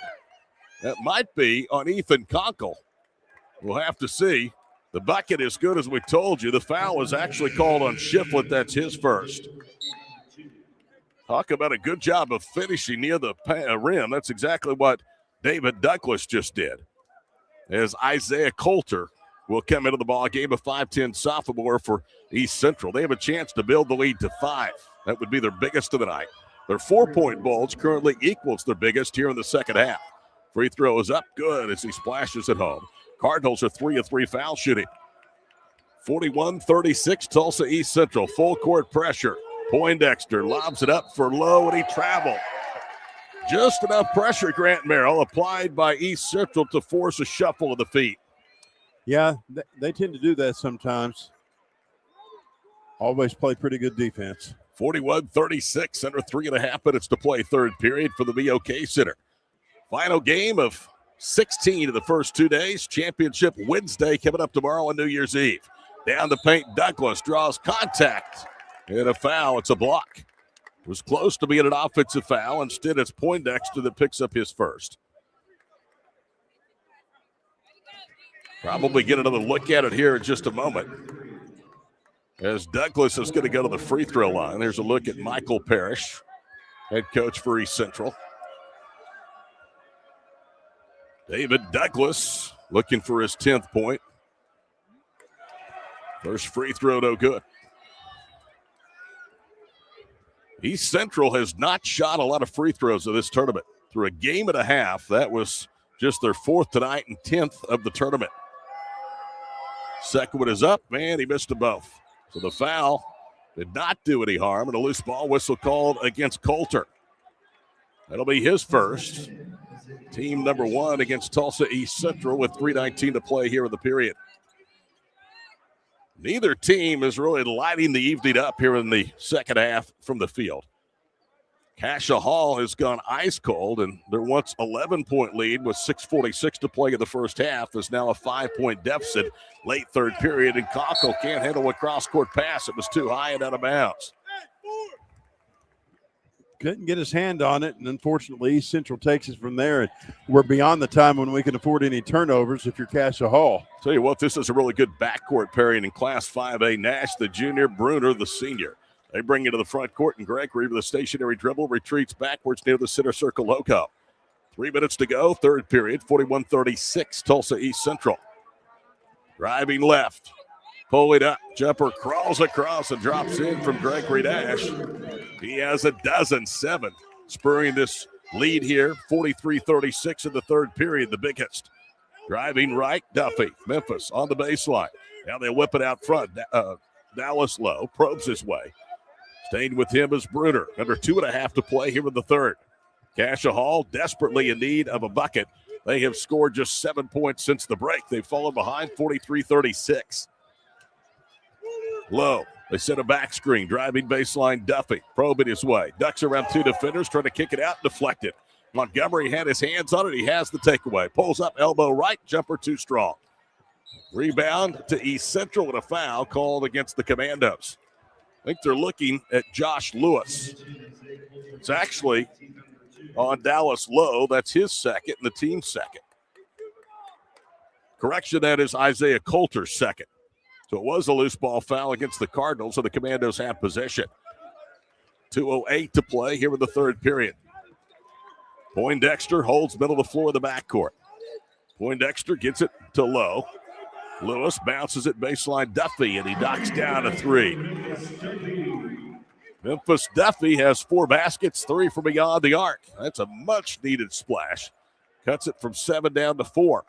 That might be on Ethan Conkle. We'll have to see. The bucket is good, as we told you. The foul was actually called on Shiflett. That's his first. Talk about a good job of finishing near the rim. That's exactly what David Douglas just did. As Isaiah Coulter will come into the ball game, a 5'10 sophomore for East Central. They have a chance to build the lead to 5. That would be their biggest of the night. Their 4-point bulge currently equals their biggest here in the second half. Free throw is up good as he splashes it home. Cardinals are 3 of 3 foul shooting. 41-36 Tulsa East Central. Full court pressure. Poindexter lobs it up for Low, and he traveled. Just enough pressure, Grant Merrill, applied by East Central to force a shuffle of the feet. Yeah, they tend to do that sometimes. Always play pretty good defense. 41-36, under 3.5 minutes to play third period for the BOK Center. Final game of 16 of the first 2 days. Championship Wednesday coming up tomorrow on New Year's Eve. Down the paint, Douglas draws contact. And a foul. It's a block. It was close to being an offensive foul. Instead, it's Poindexter that picks up his first. Probably get another look at it here in just a moment. As Douglas is going to go to the free throw line. There's a look at Michael Parrish, head coach for East Central. David Douglas looking for his 10th point. First free throw, no good. East Central has not shot a lot of free throws of this tournament. Through a game and a half, that was just their 4th tonight and 10th of the tournament. Second one is up, and he missed them both. So the foul did not do any harm, and a loose ball whistle called against Coulter. That'll be his first. Team number 1 against Tulsa East Central with 3:19 to play here in the period. Neither team is really lighting the evening up here in the second half from the field. Cascia Hall has gone ice cold, and their once 11-point lead with 6:46 to play in the first half is now a 5-point deficit late third period, and Conkle can't handle a cross-court pass. It was too high and out of bounds. Couldn't get his hand on it, and unfortunately, East Central takes us from there. And we're beyond the time when we can afford any turnovers if you're Cascia Hall. Tell you what, this is a really good backcourt pairing in Class 5A. Nash, the junior, Bruner, the senior. They bring it to the front court, and Gregory with a stationary dribble retreats backwards near the center circle logo. 3 minutes to go, third period, 41-36, Tulsa East Central. Driving left, pull it up, jumper crawls across and drops in from Gregory Nash. He has a dozen, 7, spurring this lead here, 43-36 in the third period, the biggest. Driving right, Duffy, Memphis on the baseline. Now they whip it out front. Dallas Lowe probes his way. Staying with him is Bruner. Under 2.5 to play here in the third. Cascia Hall desperately in need of a bucket. They have scored just 7 points since the break. They've fallen behind 43-36. Lowe, they set a back screen. Driving baseline, Duffy. Probing his way. Ducks around 2 defenders, trying to kick it out. Deflected. Montgomery had his hands on it. He has the takeaway. Pulls up, elbow right. Jumper too strong. Rebound to East Central with a foul called against the Commandos. I think they're looking at Josh Lewis. It's actually on Dallas Lowe. That's his second and the team's second. Correction, that is Isaiah Coulter's second. So it was a loose ball foul against the Cardinals, so the Commandos have possession. 2:08 to play here in the third period. Poindexter holds middle of the floor of the backcourt. Poindexter gets it to Lowe. Lewis bounces it baseline Duffy, and he knocks down a three. Memphis Duffy has 4 baskets, 3 from beyond the arc. That's a much-needed splash. Cuts it from 7 down to 4.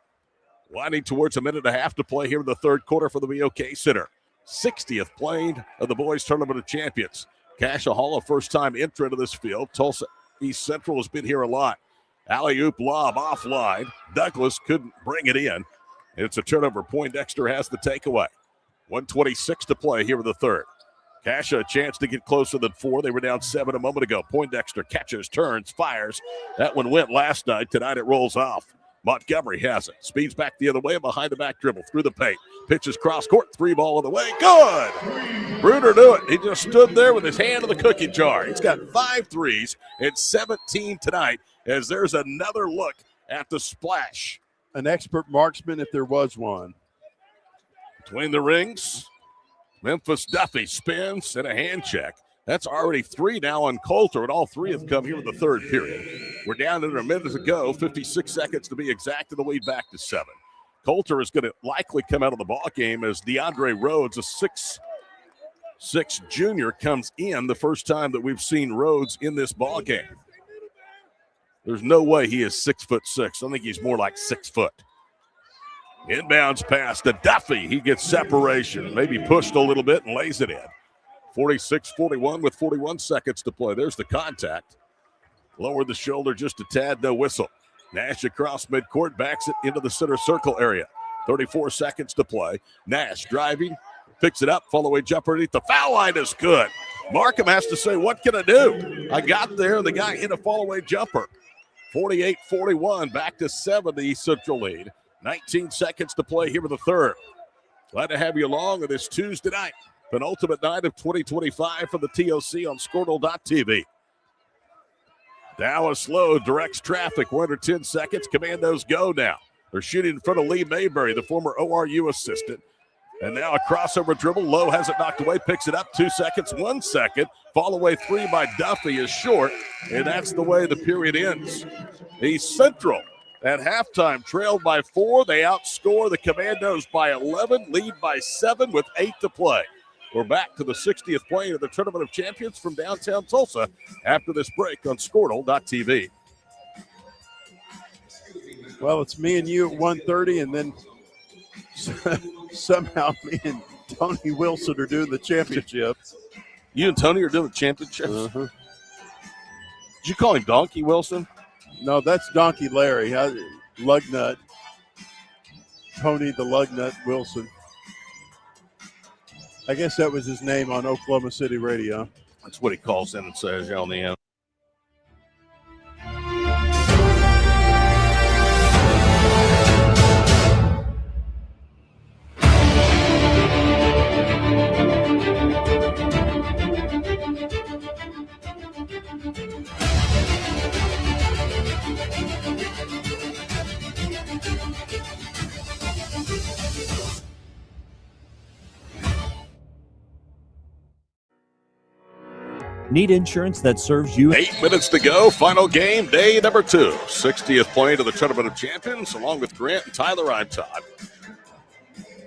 Winding towards 1.5 minutes to play here in the third quarter for the BOK Center. 60th playing of the Boys Tournament of Champions. Cascia Hall, a first-time entrant to this field. Tulsa East Central has been here a lot. Alley-oop lob offline. Douglas couldn't bring it in. It's a turnover. Poindexter has the takeaway. 1:26 to play here in the third. Cascia a chance to get closer than 4. They were down 7 a moment ago. Poindexter catches, turns, fires. That one went last night. Tonight it rolls off. Montgomery has it. Speeds back the other way. Behind the back dribble. Through the paint. Pitches cross court. 3 ball on the way. Good! Bruner knew it. He just stood there with his hand in the cookie jar. He's got 5 threes and 17 tonight as there's another look at the splash. An expert marksman if there was one. Between the rings, Memphis Duffy spins and a hand check. That's already 3 now on Coulter, and all 3 have come here in the third period. We're down under a minute to go, 56 seconds to be exact, and the lead back to 7. Coulter is going to likely come out of the ball game as DeAndre Rhodes, a 6'6" junior, comes in the first time that we've seen Rhodes in this ball game. There's no way he is 6'6". I think he's more like 6 foot. Inbounds pass to Duffy. He gets separation, maybe pushed a little bit and lays it in. 46-41 with 41 seconds to play. There's the contact. Lowered the shoulder just a tad, no whistle. Nash across midcourt, backs it into the center circle area. 34 seconds to play. Nash driving, picks it up, follow-away jumper underneath the foul line is good. Markham has to say, what can I do? I got there, and the guy hit a follow-away jumper. 48-41, back to 7, the East Central lead. 19 seconds to play here in the third. Glad to have you along on this Tuesday night. Penultimate night of 2025 for the TOC on Squirtle.tv. Dallas Lowe directs traffic. 1 under 10 seconds. Commandos go now. They're shooting in front of Lee Mayberry, the former ORU assistant. And now a crossover dribble. Lowe has it knocked away, picks it up. 2 seconds, 1 second. Follow-away 3 by Duffy is short, and that's the way the period ends. East Central at halftime trailed by 4. They outscore the Commandos by 11, lead by 7 with 8 to play. We're back to the 60th play of the Tournament of Champions from downtown Tulsa after this break on Squirtle.tv. Well, it's me and you at 1:30, and then somehow me and Tony Wilson are doing the championship. You and Tony are doing the championship? Uh-huh. Did you call him Donkey Wilson? No, that's Donkey Larry. Lugnut. Tony the Lugnut Wilson. I guess that was his name on Oklahoma City radio. That's what he calls in and says on the end. Need insurance that serves you? 8 minutes to go. Final game, day number 2. 60th play to the Tournament of Champions. Along with Grant and Tyler, I'm Todd.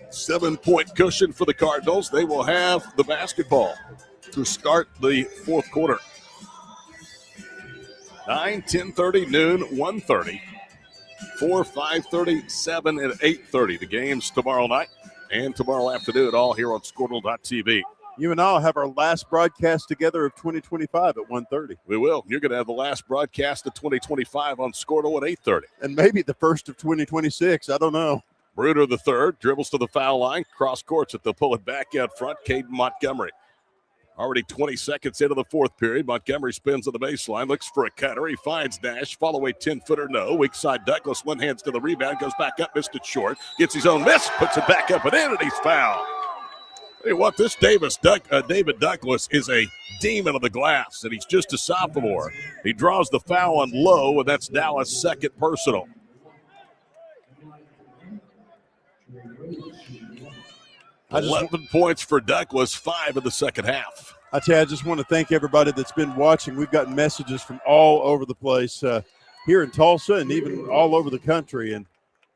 7-point cushion for the Cardinals. They will have the basketball to start the fourth quarter. 9, 10:30, noon, 1:30. 4, 5:30, 7, and 8:30. The games tomorrow night. and tomorrow afternoon, all here on Squirtle.tv. You and I will have our last broadcast together of 2025 at 1:30. We will. You're going to have the last broadcast of 2025 on Squirtle at 8:30. And maybe the first of 2026. I don't know. Bruder the third dribbles to the foul line, cross courts it. They'll pull it back out front. Caden Montgomery. Already 20 seconds into the fourth period. Montgomery spins on the baseline, looks for a cutter. He finds Nash. Fall away 10-footer, no. Weak side Douglas, one hands to the rebound, goes back up, missed it short. Gets his own miss, puts it back up and in, and he's fouled. Hey, what this David Douglas is a demon of the glass, and he's just a sophomore. He draws the foul on Lowe, and that's Dallas' second personal. I just 11 points for Douglas, 5 in the second half. I tell you, I just want to thank everybody that's been watching. We've gotten messages from all over the place here in Tulsa and even all over the country. And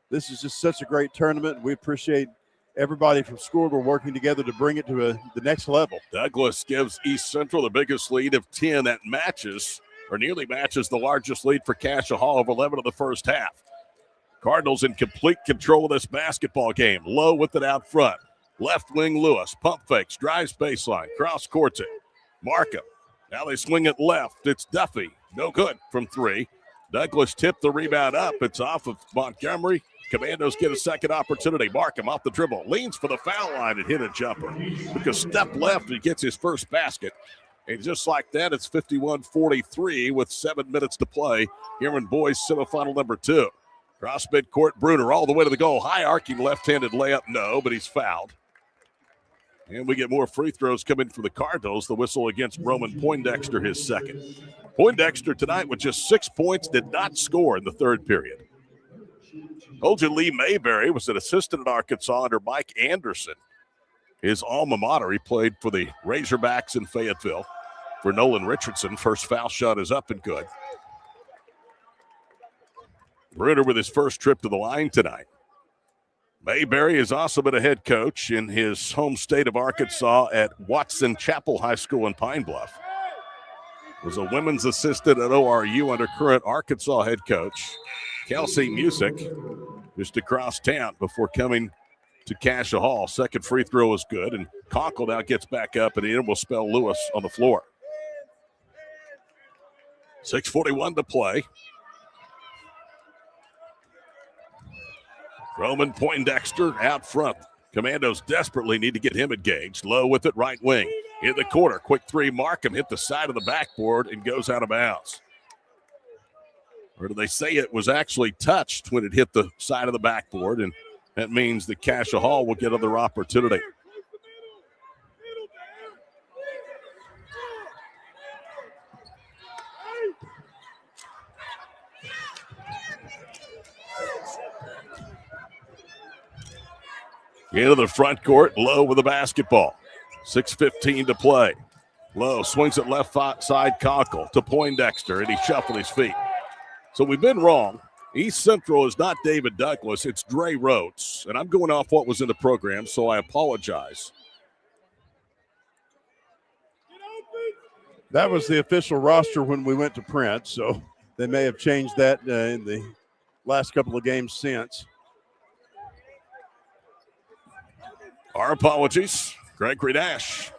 this is just such a great tournament. We appreciate everybody from Squirtle working together to bring it to the next level. Douglas gives East Central the biggest lead of 10 that matches, or nearly matches, the largest lead for Cascia Hall of 11 of the first half. Cardinals in complete control of this basketball game. Lowe with it out front. Left wing Lewis, pump fakes, drives baseline, cross courts it. Markham. Now they swing it left. It's Duffy. No good from three. Douglas tipped the rebound up. It's off of Montgomery. Commandos get a second opportunity. Markham off the dribble. Leans for the foul line and hit a jumper. Took a step left and gets his first basket. And just like that, it's 51-43 with 7 minutes to play here in boys semifinal number 2. Cross midcourt, Bruner all the way to the goal. High arcing left-handed layup, no, but he's fouled. And we get more free throws coming for the Cardinals. The whistle against Roman Poindexter, his second. Poindexter tonight with just 6 points, did not score in the third period. Told you Lee Mayberry was an assistant at Arkansas under Mike Anderson. His alma mater, he played for the Razorbacks in Fayetteville. For Nolan Richardson, first foul shot is up and good. Bruner with his first trip to the line tonight. Mayberry has also been a head coach in his home state of Arkansas at Watson Chapel High School in Pine Bluff. Was a women's assistant at ORU under current Arkansas head coach Kelsey Music, just across town before coming to Cascia Hall. Second free throw was good, and Conkle now gets back up, and in will spell Lewis on the floor. 6:41 to play. Roman Poindexter out front. Commandos desperately need to get him engaged. Lowe with it, right wing. In the corner, quick three. Markham hit the side of the backboard and goes out of bounds. Or do they say it was actually touched when it hit the side of the backboard? And that means that Cascia Hall will get another opportunity. Into the front court, Lowe with the basketball. 6:15 to play. Lowe swings it left side, Conkle to Poindexter, and he shuffled his feet. So we've been wrong. East Central is not David Douglas, it's Dre Rhodes. And I'm going off what was in the program, so I apologize. That was the official roster when we went to print, so they may have changed that in the last couple of games since. Our apologies. Gregory Nash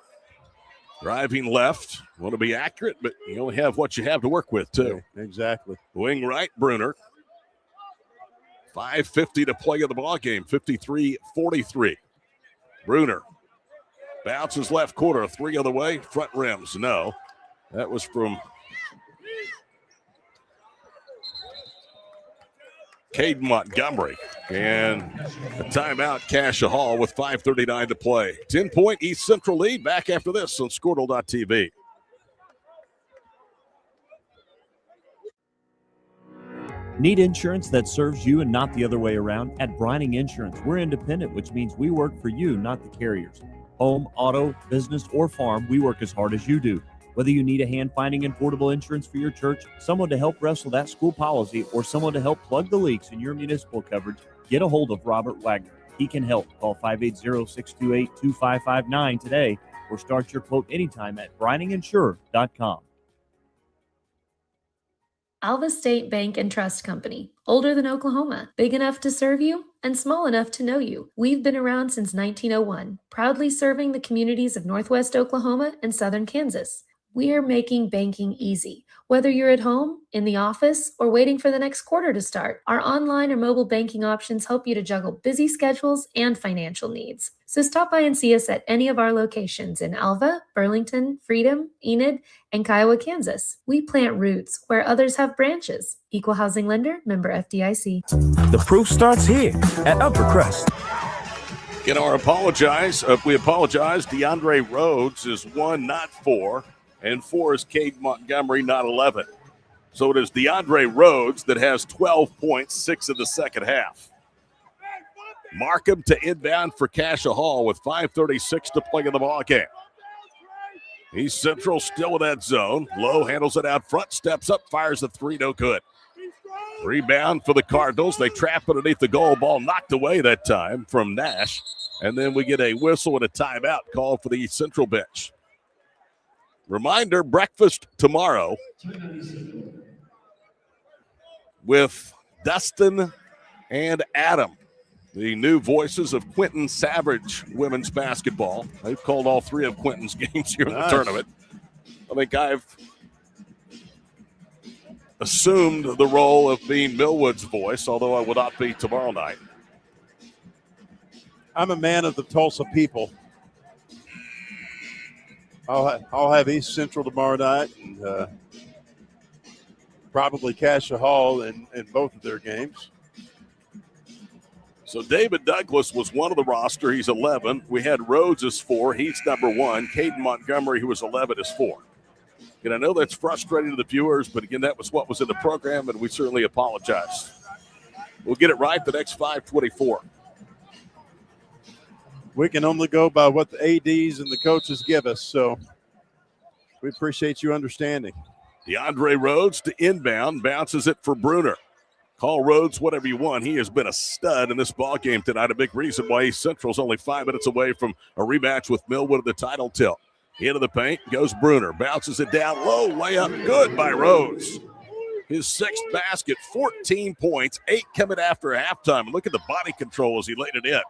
driving left. Want to be accurate, but you only have what you have to work with, too. Yeah, exactly. Wing right, Bruner. 5:50 to play in the ballgame. 53-43. Bruner bounces left corner. 3 on the way. Front rims. No. That was from Caden Montgomery. And a timeout, Cascia Hall with 5:39 to play. 10-point East Central lead. Back after this on Squirtle.tv. Need insurance that serves you and not the other way around? At Brining Insurance, we're independent, which means we work for you, not the carriers. Home, auto, business, or farm, we work as hard as you do. Whether you need a hand-finding and portable insurance for your church, someone to help wrestle that school policy, or someone to help plug the leaks in your municipal coverage, get a hold of Robert Wagner. He can help. Call 580-628-2559 today or start your quote anytime at brininginsure.com. Alva State Bank and Trust Company. Older than Oklahoma. Big enough to serve you? and small enough to know you. We've been around since 1901, proudly serving the communities of Northwest Oklahoma and Southern Kansas. We are making banking easy. Whether you're at home, in the office, or waiting for the next quarter to start, our online or mobile banking options help you to juggle busy schedules and financial needs. So stop by and see us at any of our locations in Alva, Burlington, Freedom, Enid, and Kiowa, Kansas. We plant roots where others have branches. Equal Housing Lender, member FDIC. The proof starts here at Upper Crust. We apologize. DeAndre Rhodes is 1, not 4. And 4 is Cade Montgomery, not 11. So it is DeAndre Rhodes that has 12 points, 6 in the second half. Markham to inbound for Cascia Hall with 5:36 to play in the ballgame. East Central still in that zone. Lowe handles it out front, steps up, fires a 3, no good. Rebound for the Cardinals. They trap it underneath the goal. Ball knocked away that time from Nash. And then we get a whistle and a timeout called for the East Central bench. Reminder, breakfast tomorrow with Dustin and Adam, the new voices of Quentin Savage women's basketball. They've called all 3 of Quentin's games here in the tournament. I think I've assumed the role of being Millwood's voice, although I will not be tomorrow night. I'm a man of the Tulsa people. I'll have East Central tomorrow night and probably Cascia Hall in both of their games. So David Douglas was one of the roster. He's 11. We had Rhodes as 4. He's number 1. Caden Montgomery, who was 11, is 4. And I know that's frustrating to the viewers, but again, that was what was in the program, and we certainly apologize. We'll get it right the next 5:24. We can only go by what the ADs and the coaches give us, so we appreciate you understanding. DeAndre Rhodes to inbound, bounces it for Bruner. Call Rhodes whatever you want. He has been a stud in this ball game tonight. A big reason why East Central's only 5 minutes away from a rematch with Millwood at the title tilt. Into the paint goes Bruner. Bounces it down low. Layup good by Rhodes. His 6th basket, 14 points, 8 coming after halftime. Look at the body control as he laid it in.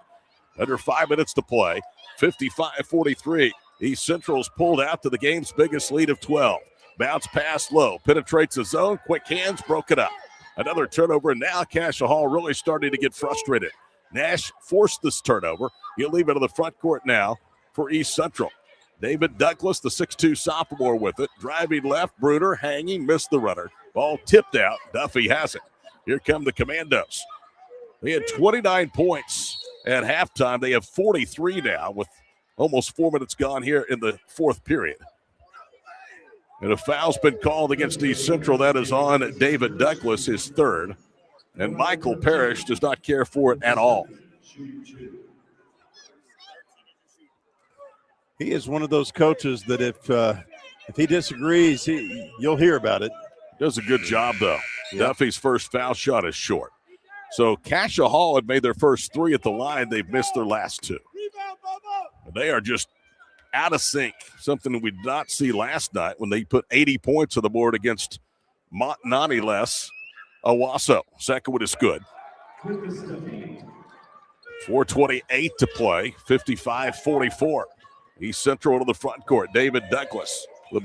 Under 5 minutes to play, 55-43. East Central's pulled out to the game's biggest lead of 12. Bounce pass low, penetrates the zone, quick hands, broke it up. Another turnover, and now Cascia Hall really starting to get frustrated. Nash forced this turnover. He'll leave it to the front court now for East Central. David Douglas, the 6'2 sophomore with it. Driving left, Bruner hanging, missed the runner. Ball tipped out. Duffy has it. Here come the Commandos. They had 29 points at halftime. They have 43 now with almost 4 minutes gone here in the 4th period. And a foul's been called against East Central. That is on David Douglas, his 3rd. And Michael Parrish does not care for it at all. He is one of those coaches that if he disagrees, you'll hear about it. Does a good job, though. Yep. Duffy's first foul shot is short. So Cascia Hall had made their first 3 at the line. They've missed their last 2. They are just out of sync, something we did not see last night when they put 80 points on the board against Montnani less. Owasso. Second one is good. 4:28 to play, 55-44. East Central to the front court. David Douglas with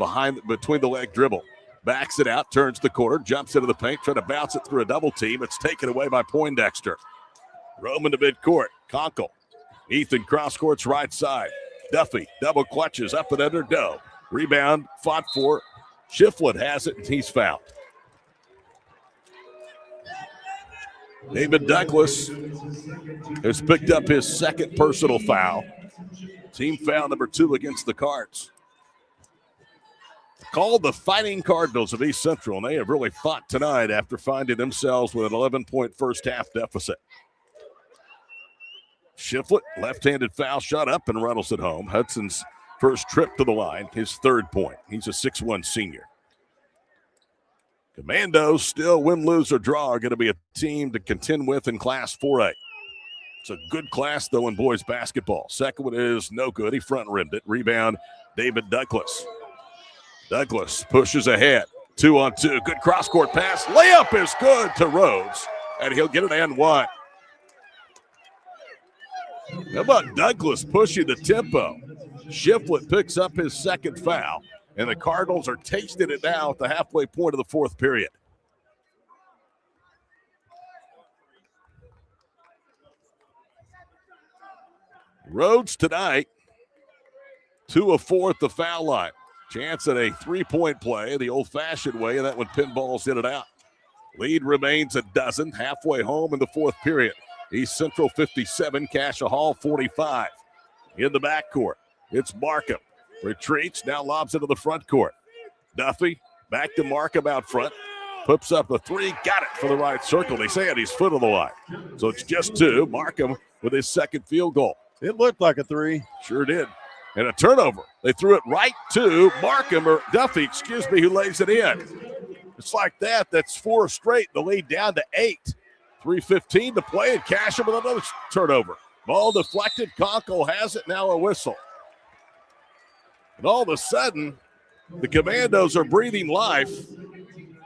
between the leg dribble. Backs it out, turns the corner, jumps into the paint, trying to bounce it through a double team. It's taken away by Poindexter. Roman to midcourt. Conkle. Ethan cross court's right side. Duffy double clutches up and under. Doe. Rebound fought for. Shiflett has it, and he's fouled. David Douglas has picked up his 2nd personal foul. Team foul number 2 against the Cards. Called the Fighting Cardinals of East Central, and they have really fought tonight after finding themselves with an 11-point first-half deficit. Shiflett, left-handed foul shot up and rattles it home. Hudson's first trip to the line, his 3rd point. He's a 6'1 senior. Commandos still win, lose, or draw are going to be a team to contend with in Class 4A. It's a good class, though, in boys basketball. Second one is no good. He front-rimmed it. Rebound, David Douglas. Douglas pushes ahead. 2-on-2. Good cross-court pass. Layup is good to Rhodes, and he'll get it and one. How about Douglas pushing the tempo? Shiflett picks up his second foul, and the Cardinals are tasting it now at the halfway point of the fourth period. Rhodes tonight, 2 of 4 at the foul line. Chance at a three-point play the old-fashioned way, and that one pinballs in and out. Lead remains a dozen, halfway home in the fourth period. East Central 57, Cascia Hall 45. In the backcourt, it's Markham. Retreats, now lobs into the front court. Duffy, back to Markham out front. Puts up a three, got it for the right circle. They say he's foot on the line. So it's just 2. Markham with his second field goal. It looked like a 3. Sure did. And a turnover. They threw it right to Markham, or Duffy, who lays it in. It's like that. That's 4 straight. The lead down to 8. 3:15 to play, and Cascia with another turnover. Ball deflected. Conkle has it. Now a whistle. And all of a sudden, the Commandos are breathing life.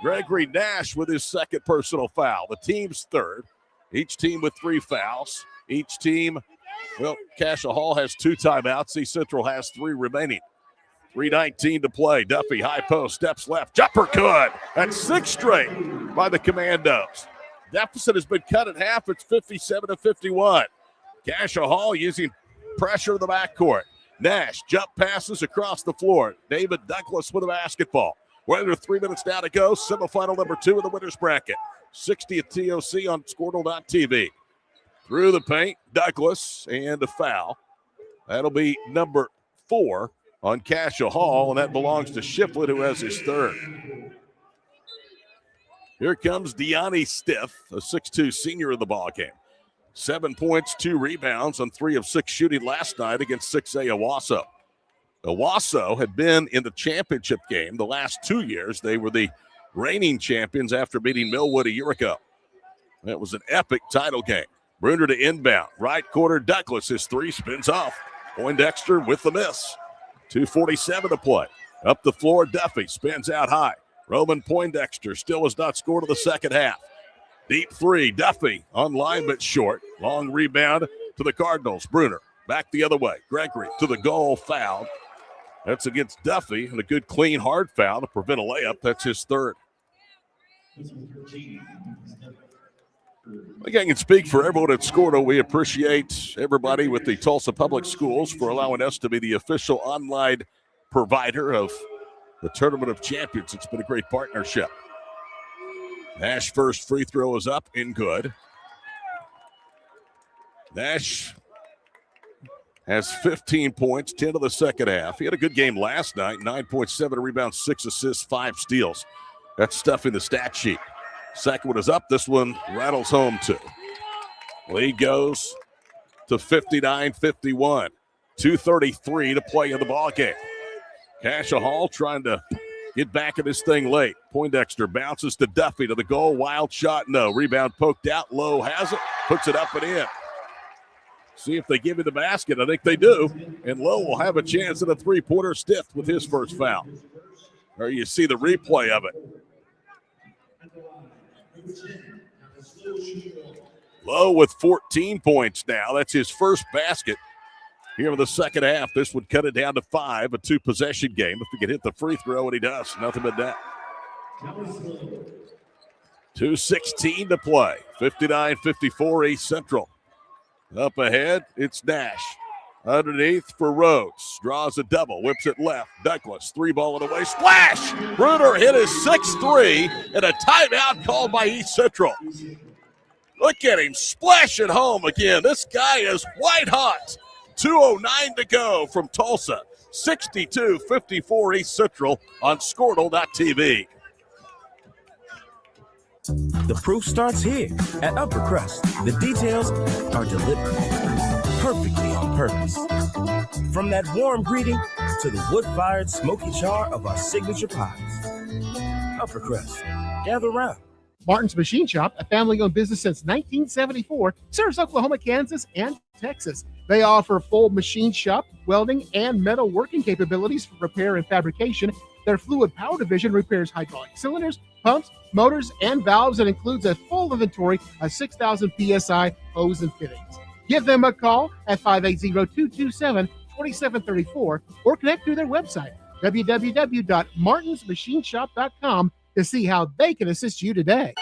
Gregory Nash with his second personal foul. The team's third. Each team with 3 fouls. Each team, Cascia Hall has 2 timeouts. East Central has 3 remaining. 3:19 to play. Duffy, high post, steps left. Jumper good. That's 6 straight by the Commandos. Deficit has been cut in half. It's 57-51. Cascia Hall using pressure in the backcourt. Nash jump passes across the floor. David Douglas with a basketball. We're under 3 minutes now to go. Semifinal number 2 in the winner's bracket. 60th TOC on Squirtle.tv. Through the paint, Douglas, and a foul. That'll be number 4 on Cascia Hall, and that belongs to Shiflett, who has his third. Here comes Deani Stiff, a 6'2 senior in the ballgame. 7 points, 2 rebounds on 3 of 6 shooting last night against 6A Owasso. Owasso had been in the championship game the last 2 years. They were the reigning champions after beating Millwood a year ago. That was an epic title game. Bruner to inbound. Right quarter, Douglas. His 3 spins off. Poindexter with the miss. 2:47 to play. Up the floor, Duffy spins out high. Roman Poindexter still has not scored in the second half. Deep 3, Duffy on line but short. Long rebound to the Cardinals. Bruner back the other way. Gregory to the goal, fouled. That's against Duffy, and a good clean hard foul to prevent a layup. That's his third. I think I can speak for everyone at Squirtle. We appreciate everybody with the Tulsa Public Schools for allowing us to be the official online provider of the Tournament of Champions. It's been a great partnership. Nash first free throw is up and good. Nash has 15 points, 10 of the second half. He had a good game last night, 9.7 rebounds, 6 assists, 5 steals. That's stuff in the stat sheet. Second one is up. This one rattles home too. Lead goes to 59-51. 2:33 to play in the ballgame. Cascia Hall trying to get back in this thing late. Poindexter bounces to Duffy to the goal. Wild shot, no. Rebound poked out. Lowe has it. Puts it up and in. See if they give you the basket. I think they do. And Lowe will have a chance at a three-pointer. Stiff with his first foul. Or you see the replay of it. Lowe with 14 points now. That's his first basket here in the second half. This would cut it down to 5, a 2-possession game. If he can hit the free throw, and he does. Nothing but that. 2:16 to play. 59-54 East Central. Up ahead, it's Nash. Underneath for Rhodes. Draws a double. Whips it left. Douglas, 3-ball it away. Splash! Bruner hit his 6-3, and a timeout called by East Central. Look at him splash it home again. This guy is white hot. 2:09 to go from Tulsa. 62-54 East Central on Squirtle.tv. The proof starts here at Upper Crust. The details are deliberate, perfectly on purpose. From that warm greeting to the wood-fired smoky char of our signature pies. Upper Crust, gather around. Martin's Machine Shop, a family-owned business since 1974, serves Oklahoma, Kansas, and Texas. They offer full machine shop, welding, and metal working capabilities for repair and fabrication. Their fluid power division repairs hydraulic cylinders, pumps, motors, and valves, and includes a full inventory of 6,000 PSI hose and fittings. Give them a call at 580-227-2734 or connect through their website, www.martinsmachineshop.com, to see how they can assist you today.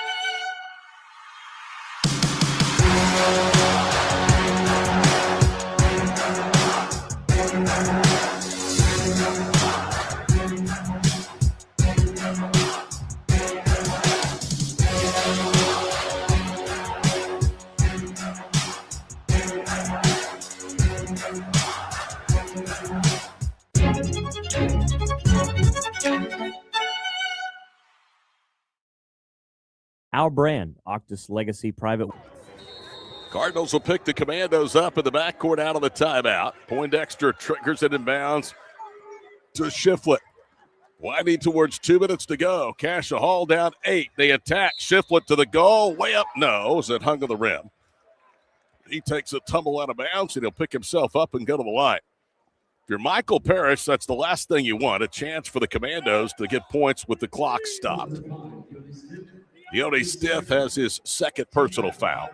Our brand, Octus Legacy Private. Cardinals will pick the Commandos up in the backcourt out of the timeout. Poindexter triggers it in bounds to Shiflett. Winding towards 2 minutes to go. Cascia Hall down 8. They attack. Shiflett to the goal. Way up. No, as it hung on the rim. He takes a tumble out of bounds, and he'll pick himself up and go to the line. If you're Michael Parrish, that's the last thing you want, a chance for the Commandos to get points with the clock stopped. Deone Stiff has his second personal foul.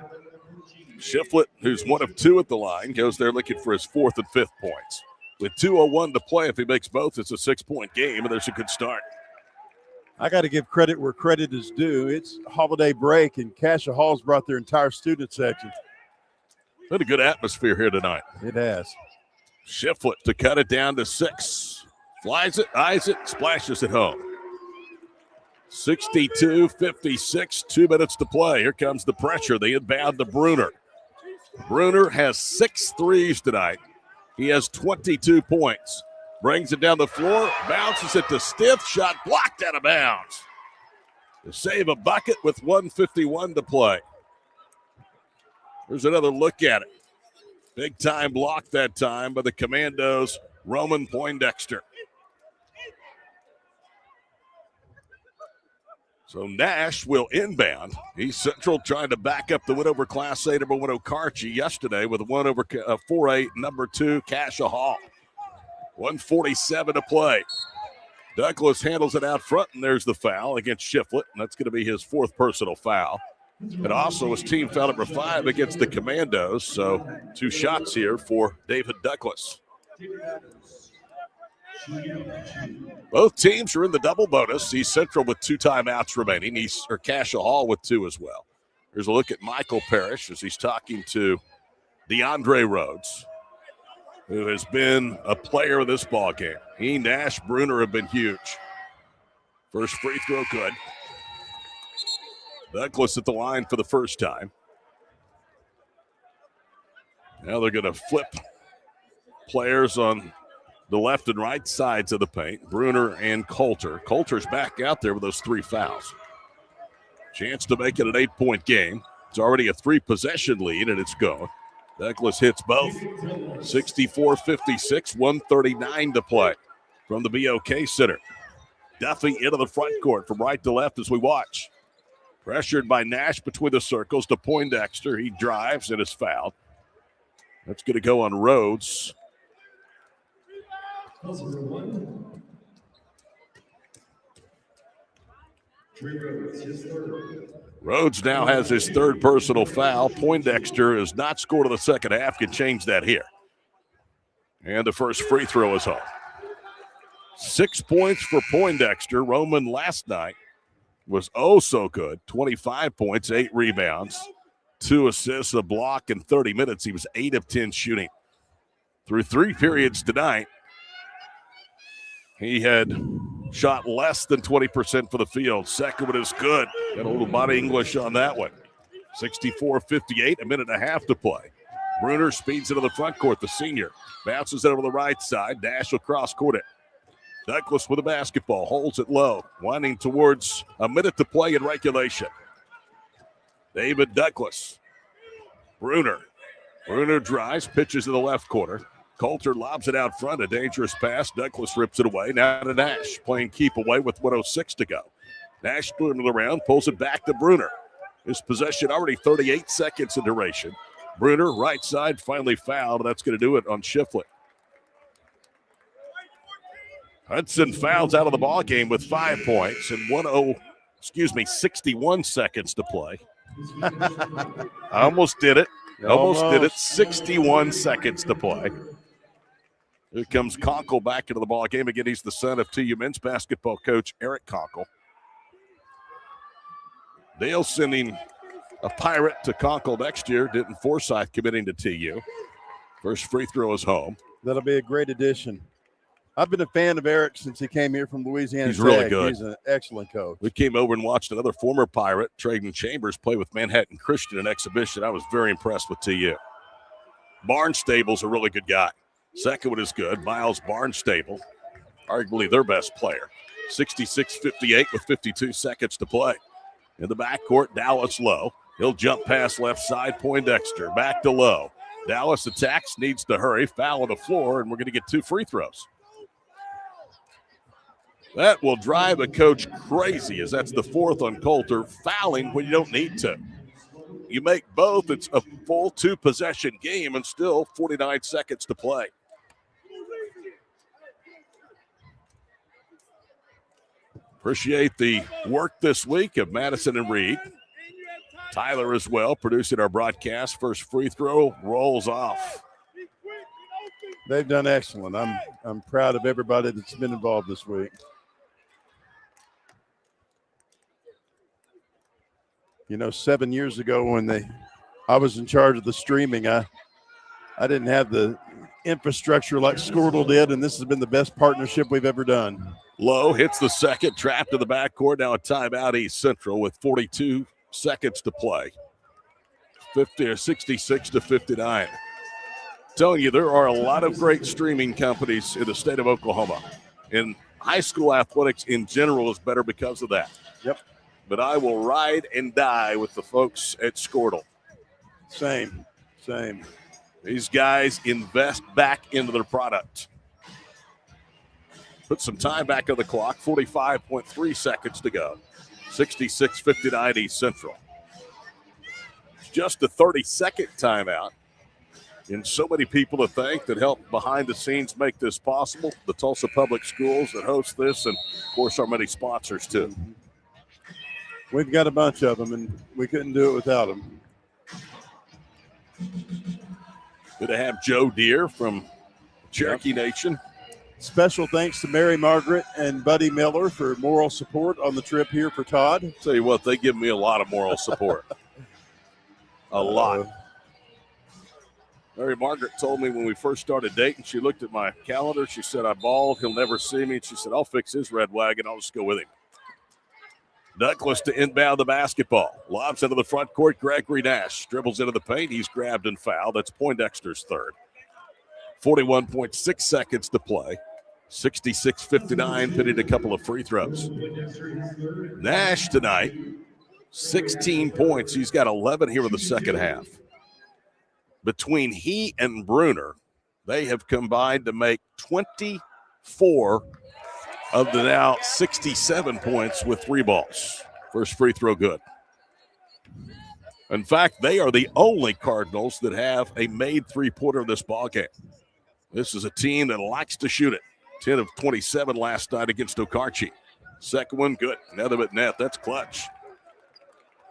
Shiflett, who's 1 of 2 at the line, goes there looking for his 4th and 5th points. With 2:01 to play, if he makes both, it's a 6-point game, and there's a good start. I got to give credit where credit is due. It's holiday break, and Cascia Hall's brought their entire student section. Been a good atmosphere here tonight. It has. Shiflett to cut it down to 6. Flies it, eyes it, splashes it home. 62-56, 2 minutes to play. Here comes the pressure. They inbound to Bruner. Bruner has 6 threes tonight. He has 22 points. Brings it down the floor, bounces it to Stiff, shot blocked out of bounds. To save a bucket with 1:51 to play. There's another look at it. Big time block that time by the Commandos, Roman Poindexter. So Nash will inbound. East Central trying to back up the win over Class A number 1 Okarche yesterday with a win over 4A number 2 Cascia Hall. 1:47 to play. Douglas handles it out front, and there's the foul against Shiflett, and that's going to be his 4th personal foul. And also his team foul number 5 against the Commandos, so 2 shots here for David Douglas. Both teams are in the double bonus. East Central with 2 timeouts remaining. Cascia Hall with 2 as well. Here's a look at Michael Parrish as he's talking to DeAndre Rhodes, who has been a player of this ball game. He, Nash, Bruner have been huge. First free throw good. Douglas at the line for the first time. Now they're going to flip players on the left and right sides of the paint, Bruner and Coulter. Coulter's back out there with those 3 fouls. Chance to make it an 8-point game. It's already a 3-possession lead, and it's going. Douglas hits both. 64-56, 1:39 to play from the BOK Center. Duffy into the front court from right to left as we watch. Pressured by Nash between the circles to Poindexter. He drives and is fouled. That's going to go on Rhodes. Rhodes now has his 3rd personal foul. Poindexter has not scored in the second half. Can change that here. And the first free throw is home. 6 points for Poindexter. Roman last night was oh so good. 25 points, 8 rebounds, 2 assists, a block in 30 minutes. He was 8 of 10 shooting. Through 3 periods tonight, he had shot less than 20% for the field. Second one is good. Got a little body English on that one. 64-58, a minute and a half to play. Bruner speeds into the front court, the senior. Bounces it over the right side. Nash will cross court it. Douglas with a basketball, holds it low, winding towards a minute to play in regulation. David Douglas. Bruner drives, pitches to the left corner. Coulter lobs it out front, a dangerous pass. Douglas rips it away. Now to Nash, playing keep away with 1:06 to go. Nash threw it around, pulls it back to Bruner. His possession already 38 seconds in duration. Bruner, right side, finally fouled. That's going to do it on Shiflett. Hudson fouls out of the ball game with 5 points and 61 seconds to play. I almost did it. Almost did it. 61 seconds to play. Here comes Conkle back into the ball game. Again, he's the son of TU men's basketball coach Eric Conkle. Dale sending a Pirate to Conkle next year. Denton Forsyth committing to TU. First free throw is home. That'll be a great addition. I've been a fan of Eric since he came here from Louisiana He's Tech. really good. He's an excellent coach. We came over and watched another former Pirate, Traden Chambers, play with Manhattan Christian in exhibition. I was very impressed with TU. Barnstable's a really good guy. Second one is good. Miles Barnstable, arguably their best player. 66-58 with 52 seconds to play. In the backcourt, Dallas Lowe. He'll jump past left side, Poindexter. Back to Lowe. Dallas attacks, needs to hurry. Foul on the floor, and we're going to get 2 free throws. That will drive a coach crazy, as that's the 4th on Coulter, fouling when you don't need to. You make both, it's a full 2-possession game, and still 49 seconds to play. Appreciate the work this week of Madison and Reed. Tyler as well, producing our broadcast. First free throw rolls off. They've done excellent. I'm proud of everybody that's been involved this week. You know, 7 years ago when I was in charge of the streaming, I didn't have the infrastructure like Squirtle did, and this has been the best partnership we've ever done. Lowe hits the second, trapped in the backcourt. Now a timeout, East Central with 42 seconds to play. 66-59. Telling you, there are a lot of great streaming companies in the state of Oklahoma. And high school athletics in general is better because of that. Yep. But I will ride and die with the folks at Squirtle. Same. These guys invest back into their product. Put some time back on the clock. 45.3 seconds to go. 66-59 East Central. It's just a 30-second timeout. And so many people to thank that help behind the scenes make this possible. The Tulsa Public Schools that host this, and, of course, our many sponsors, too. We've got a bunch of them, and we couldn't do it without them. Good to have Joe Deere from Cherokee Nation. Special thanks to Mary Margaret and Buddy Miller for moral support on the trip here for Todd. Tell you what, they give me a lot of moral support. A lot. Mary Margaret told me when we first started dating, she looked at my calendar. She said, I'm bald. He'll never see me. She said, I'll fix his red wagon. I'll just go with him. Douglas to inbound the basketball. Lobs into the front court. Gregory Nash dribbles into the paint. He's grabbed and fouled. That's Poindexter's third. 41.6 seconds to play. 66-59, pitted a couple of free throws. Nash tonight, 16 points. He's got 11 here in the second half. Between he and Bruner, they have combined to make 24 of the now 67 points with 3 balls. First free throw good. In fact, they are the only Cardinals that have a made three-pointer in this ballgame. This is a team that likes to shoot it. 10 of 27 last night against Okarche. Second one, good. Another at net. That's clutch.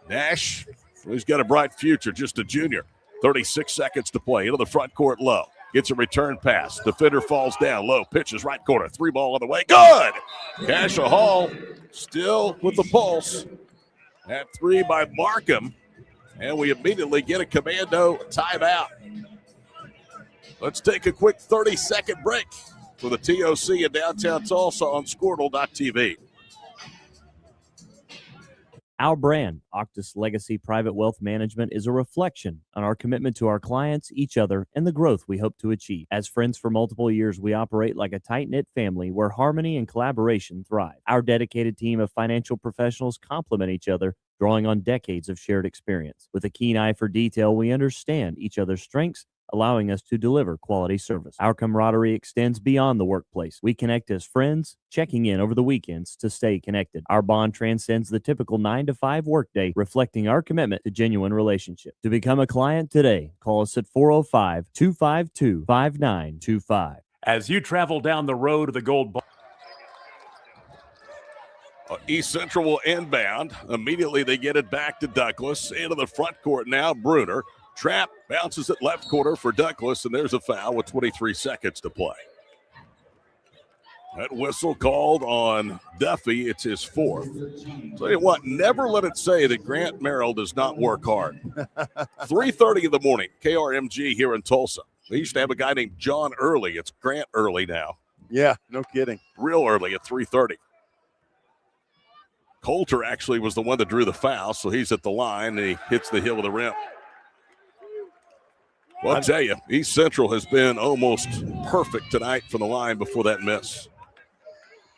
Nash, he's got a bright future, just a junior. 36 seconds to play. Into the front court, Low. Gets a return pass. Defender falls down. Low pitches right corner. 3 ball on the way. Good! Cascia Hall still with the pulse. At 3 by Markham. And we immediately get a commando timeout. Let's take a quick 30-second break for the TOC in downtown Tulsa on Squirtle.tv. Our brand, Octus Legacy Private Wealth Management, is a reflection on our commitment to our clients, each other, and the growth we hope to achieve. As friends for multiple years, we operate like a tight-knit family where harmony and collaboration thrive. Our dedicated team of financial professionals complement each other, drawing on decades of shared experience. With a keen eye for detail, we understand each other's strengths, allowing us to deliver quality service. Our camaraderie extends beyond the workplace. We connect as friends, checking in over the weekends to stay connected. Our bond transcends the typical 9-to-5 workday, reflecting our commitment to genuine relationship. To become a client today, call us at 405-252-5925. As you travel down the road of the Gold Ball. East Central will inbound. Immediately they get it back to Douglas. Into the front court now, Bruner. Trap bounces it left corner for Douglas, and there's a foul with 23 seconds to play. That whistle called on Duffy. It's his fourth. Tell you what, never let it say that Grant Merrill does not work hard. 3:30 in the morning, KRMG here in Tulsa. We used to have a guy named John Early. It's Grant Early now. Yeah, no kidding. Real early at 3:30. Coulter actually was the one that drew the foul, so he's at the line, and he hits the heel of the rim. Well, I'll tell you, East Central has been almost perfect tonight from the line before that miss.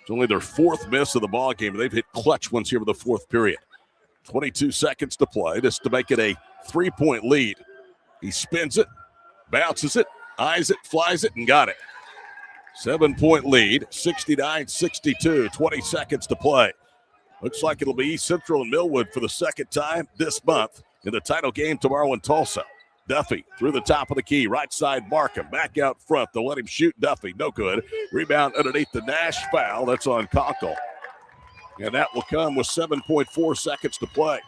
It's only their fourth miss of the ball game. They've hit clutch ones here with the fourth period. 22 seconds to play. This to make it a 3-point lead. He spins it, bounces it, eyes it, flies it, and got it. 7-point lead, 69-62, 20 seconds to play. Looks like it'll be East Central and Millwood for the second time this month in the title game tomorrow in Tulsa. Duffy through the top of the key, right side Markham, back out front. They'll let him shoot. Duffy, no good. Rebound underneath the Nash foul. That's on Conkle. And that will come with 7.4 seconds to play.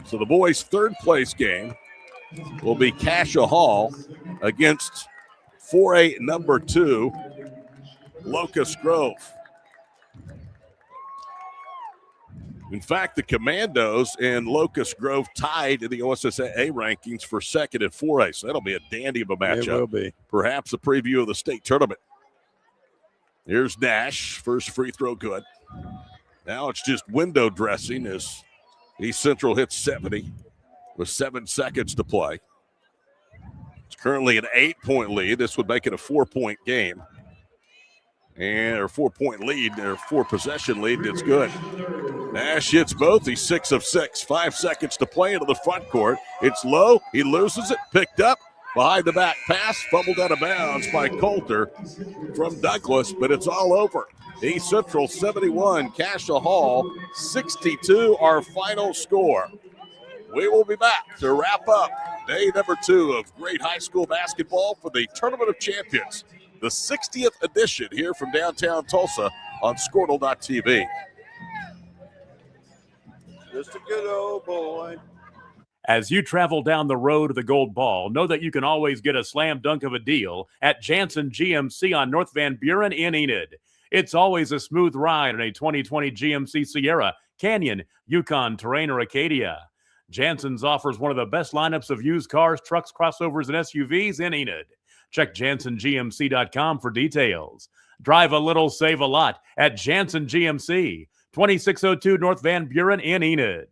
So the boys' third place game will be Cascia Hall against 4A number 2, Locust Grove. In fact, the Commandos and Locust Grove tied in the OSSAA rankings for second at 4A, so that'll be a dandy of a matchup. It will be. Perhaps a preview of the state tournament. Here's Nash, first free throw good. Now it's just window dressing as East Central hits 70 with 7 seconds to play. It's currently an 8-point lead. This would make it a 4-point game. And a 4-point lead, or 4-possession lead, it's good. Nash hits both. He's 6 of 6. 5 seconds to play into the front court. It's low. He loses it. Picked up. Behind the back pass. Fumbled out of bounds by Coulter from Douglas, but it's all over. East Central 71, Cascia Hall 62, our final score. We will be back to wrap up day number 2 of great high school basketball for the Tournament of Champions, the 60th edition here from downtown Tulsa on Squirtle.tv. Just a good old boy. As you travel down the road to the gold ball, know that you can always get a slam dunk of a deal at Jansen GMC on North Van Buren in Enid. It's always a smooth ride in a 2020 GMC Sierra, Canyon, Yukon, Terrain, or Acadia. Jansen's offers one of the best lineups of used cars, trucks, crossovers, and SUVs in Enid. Check JansenGMC.com for details. Drive a little, save a lot at Jansen GMC, 2602 North Van Buren in Enid.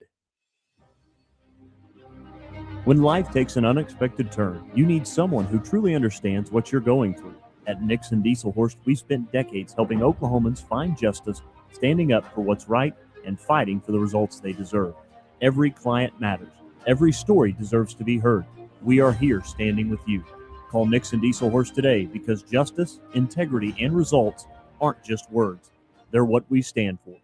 When life takes an unexpected turn, you need someone who truly understands what you're going through. At Nixon Dieselhorst, we've spent decades helping Oklahomans find justice, standing up for what's right, and fighting for the results they deserve. Every client matters. Every story deserves to be heard. We are here standing with you. Call Nixon Dieselhorst today because justice, integrity, and results aren't just words. They're what we stand for.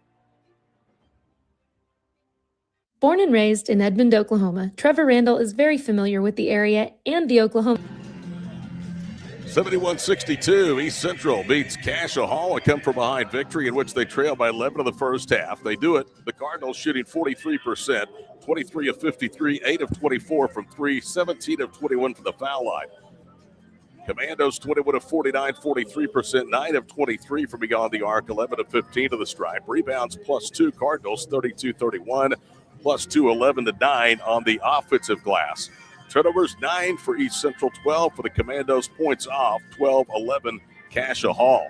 Born and raised in Edmond, Oklahoma, Trevor Randall is very familiar with the area and the Oklahoma. 71-62, East Central beats Cascia Hall, a come-from-behind victory in which they trail by 11 in the first half. They do it, the Cardinals shooting 43%, 23 of 53, 8 of 24 from 3, 17 of 21 from the foul line. Commandos 21 of 49, 43%, 9 of 23 from beyond the arc, 11 of 15 to the stripe. Rebounds +2, Cardinals 32-31, +2, 11 to 9 on the offensive glass. Turnovers 9 for East Central, 12 for the Commandos. Points off, 12-11 Cascia Hall.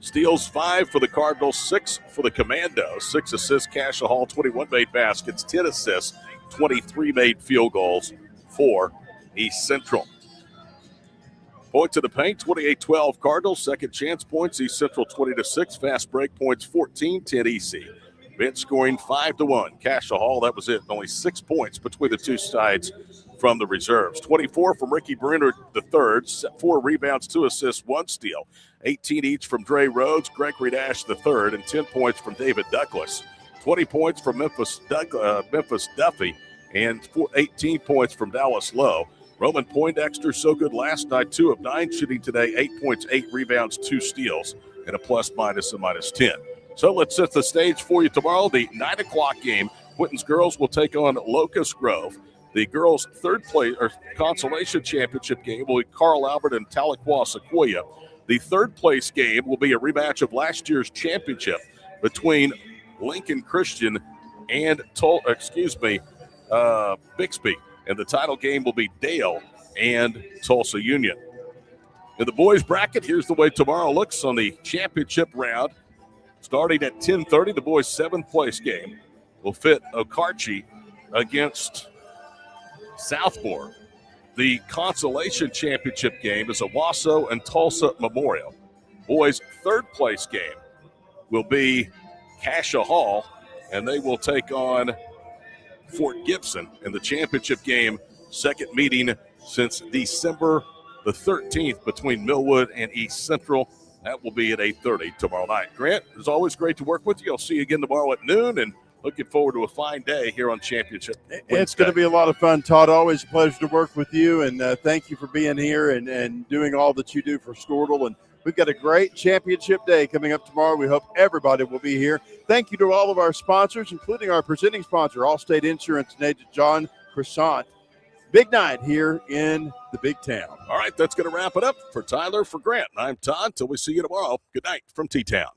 Steals 5 for the Cardinals, 6 for the Commandos. 6 assists, Cascia Hall, 21 made baskets, 10 assists, 23 made field goals for East Central. Points in the paint, 28-12 Cardinals. Second chance points, East Central 20-6. Fast break points, 14-10 EC. Bench scoring 5-1. Cascia Hall, that was it. Only 6 points between the two sides from the reserves. 24 from Ricky Brenner III, 4 rebounds, 2 assists, 1 steal. 18 each from Dre Rhodes, Gregory Dash III, and 10 points from David Douglas. 20 points from Memphis Duffy, and 18 points from Dallas Lowe. Roman Poindexter, so good last night, 2 of 9 shooting today, 8 points, 8 rebounds, 2 steals, and a plus-minus and -10. So let's set the stage for you tomorrow. The 9 o'clock game, Whitten's girls will take on Locust Grove. The girls' third place or consolation championship game will be Carl Albert and Tahlequah Sequoia. The third place game will be a rematch of last year's championship between Lincoln Christian and Bixby. And the title game will be Dale and Tulsa Union. In the boys bracket, here's the way tomorrow looks on the championship round. Starting at 10:30, the boys' seventh place game will fit Okarche against Southmore. The consolation championship game is Owasso and Tulsa Memorial. Boys' third place game will be Cascia Hall, and they will take on Fort Gibson in the championship game, second meeting since December the 13th between Millwood and East Central. That will be at 8:30 tomorrow night. Grant, it's always great to work with you. I'll see you again tomorrow at noon, and looking forward to a fine day here on Championship Wednesday. It's going to be a lot of fun, Todd. Always a pleasure to work with you, and thank you for being here and doing all that you do for Stortle. And we've got a great championship day coming up tomorrow. We hope everybody will be here. Thank you to all of our sponsors, including our presenting sponsor, Allstate Insurance and Agent John Croissant. Big night here in the big town. All right, that's going to wrap it up. For Tyler, for Grant, I'm Todd. Till we see you tomorrow. Good night from T-Town.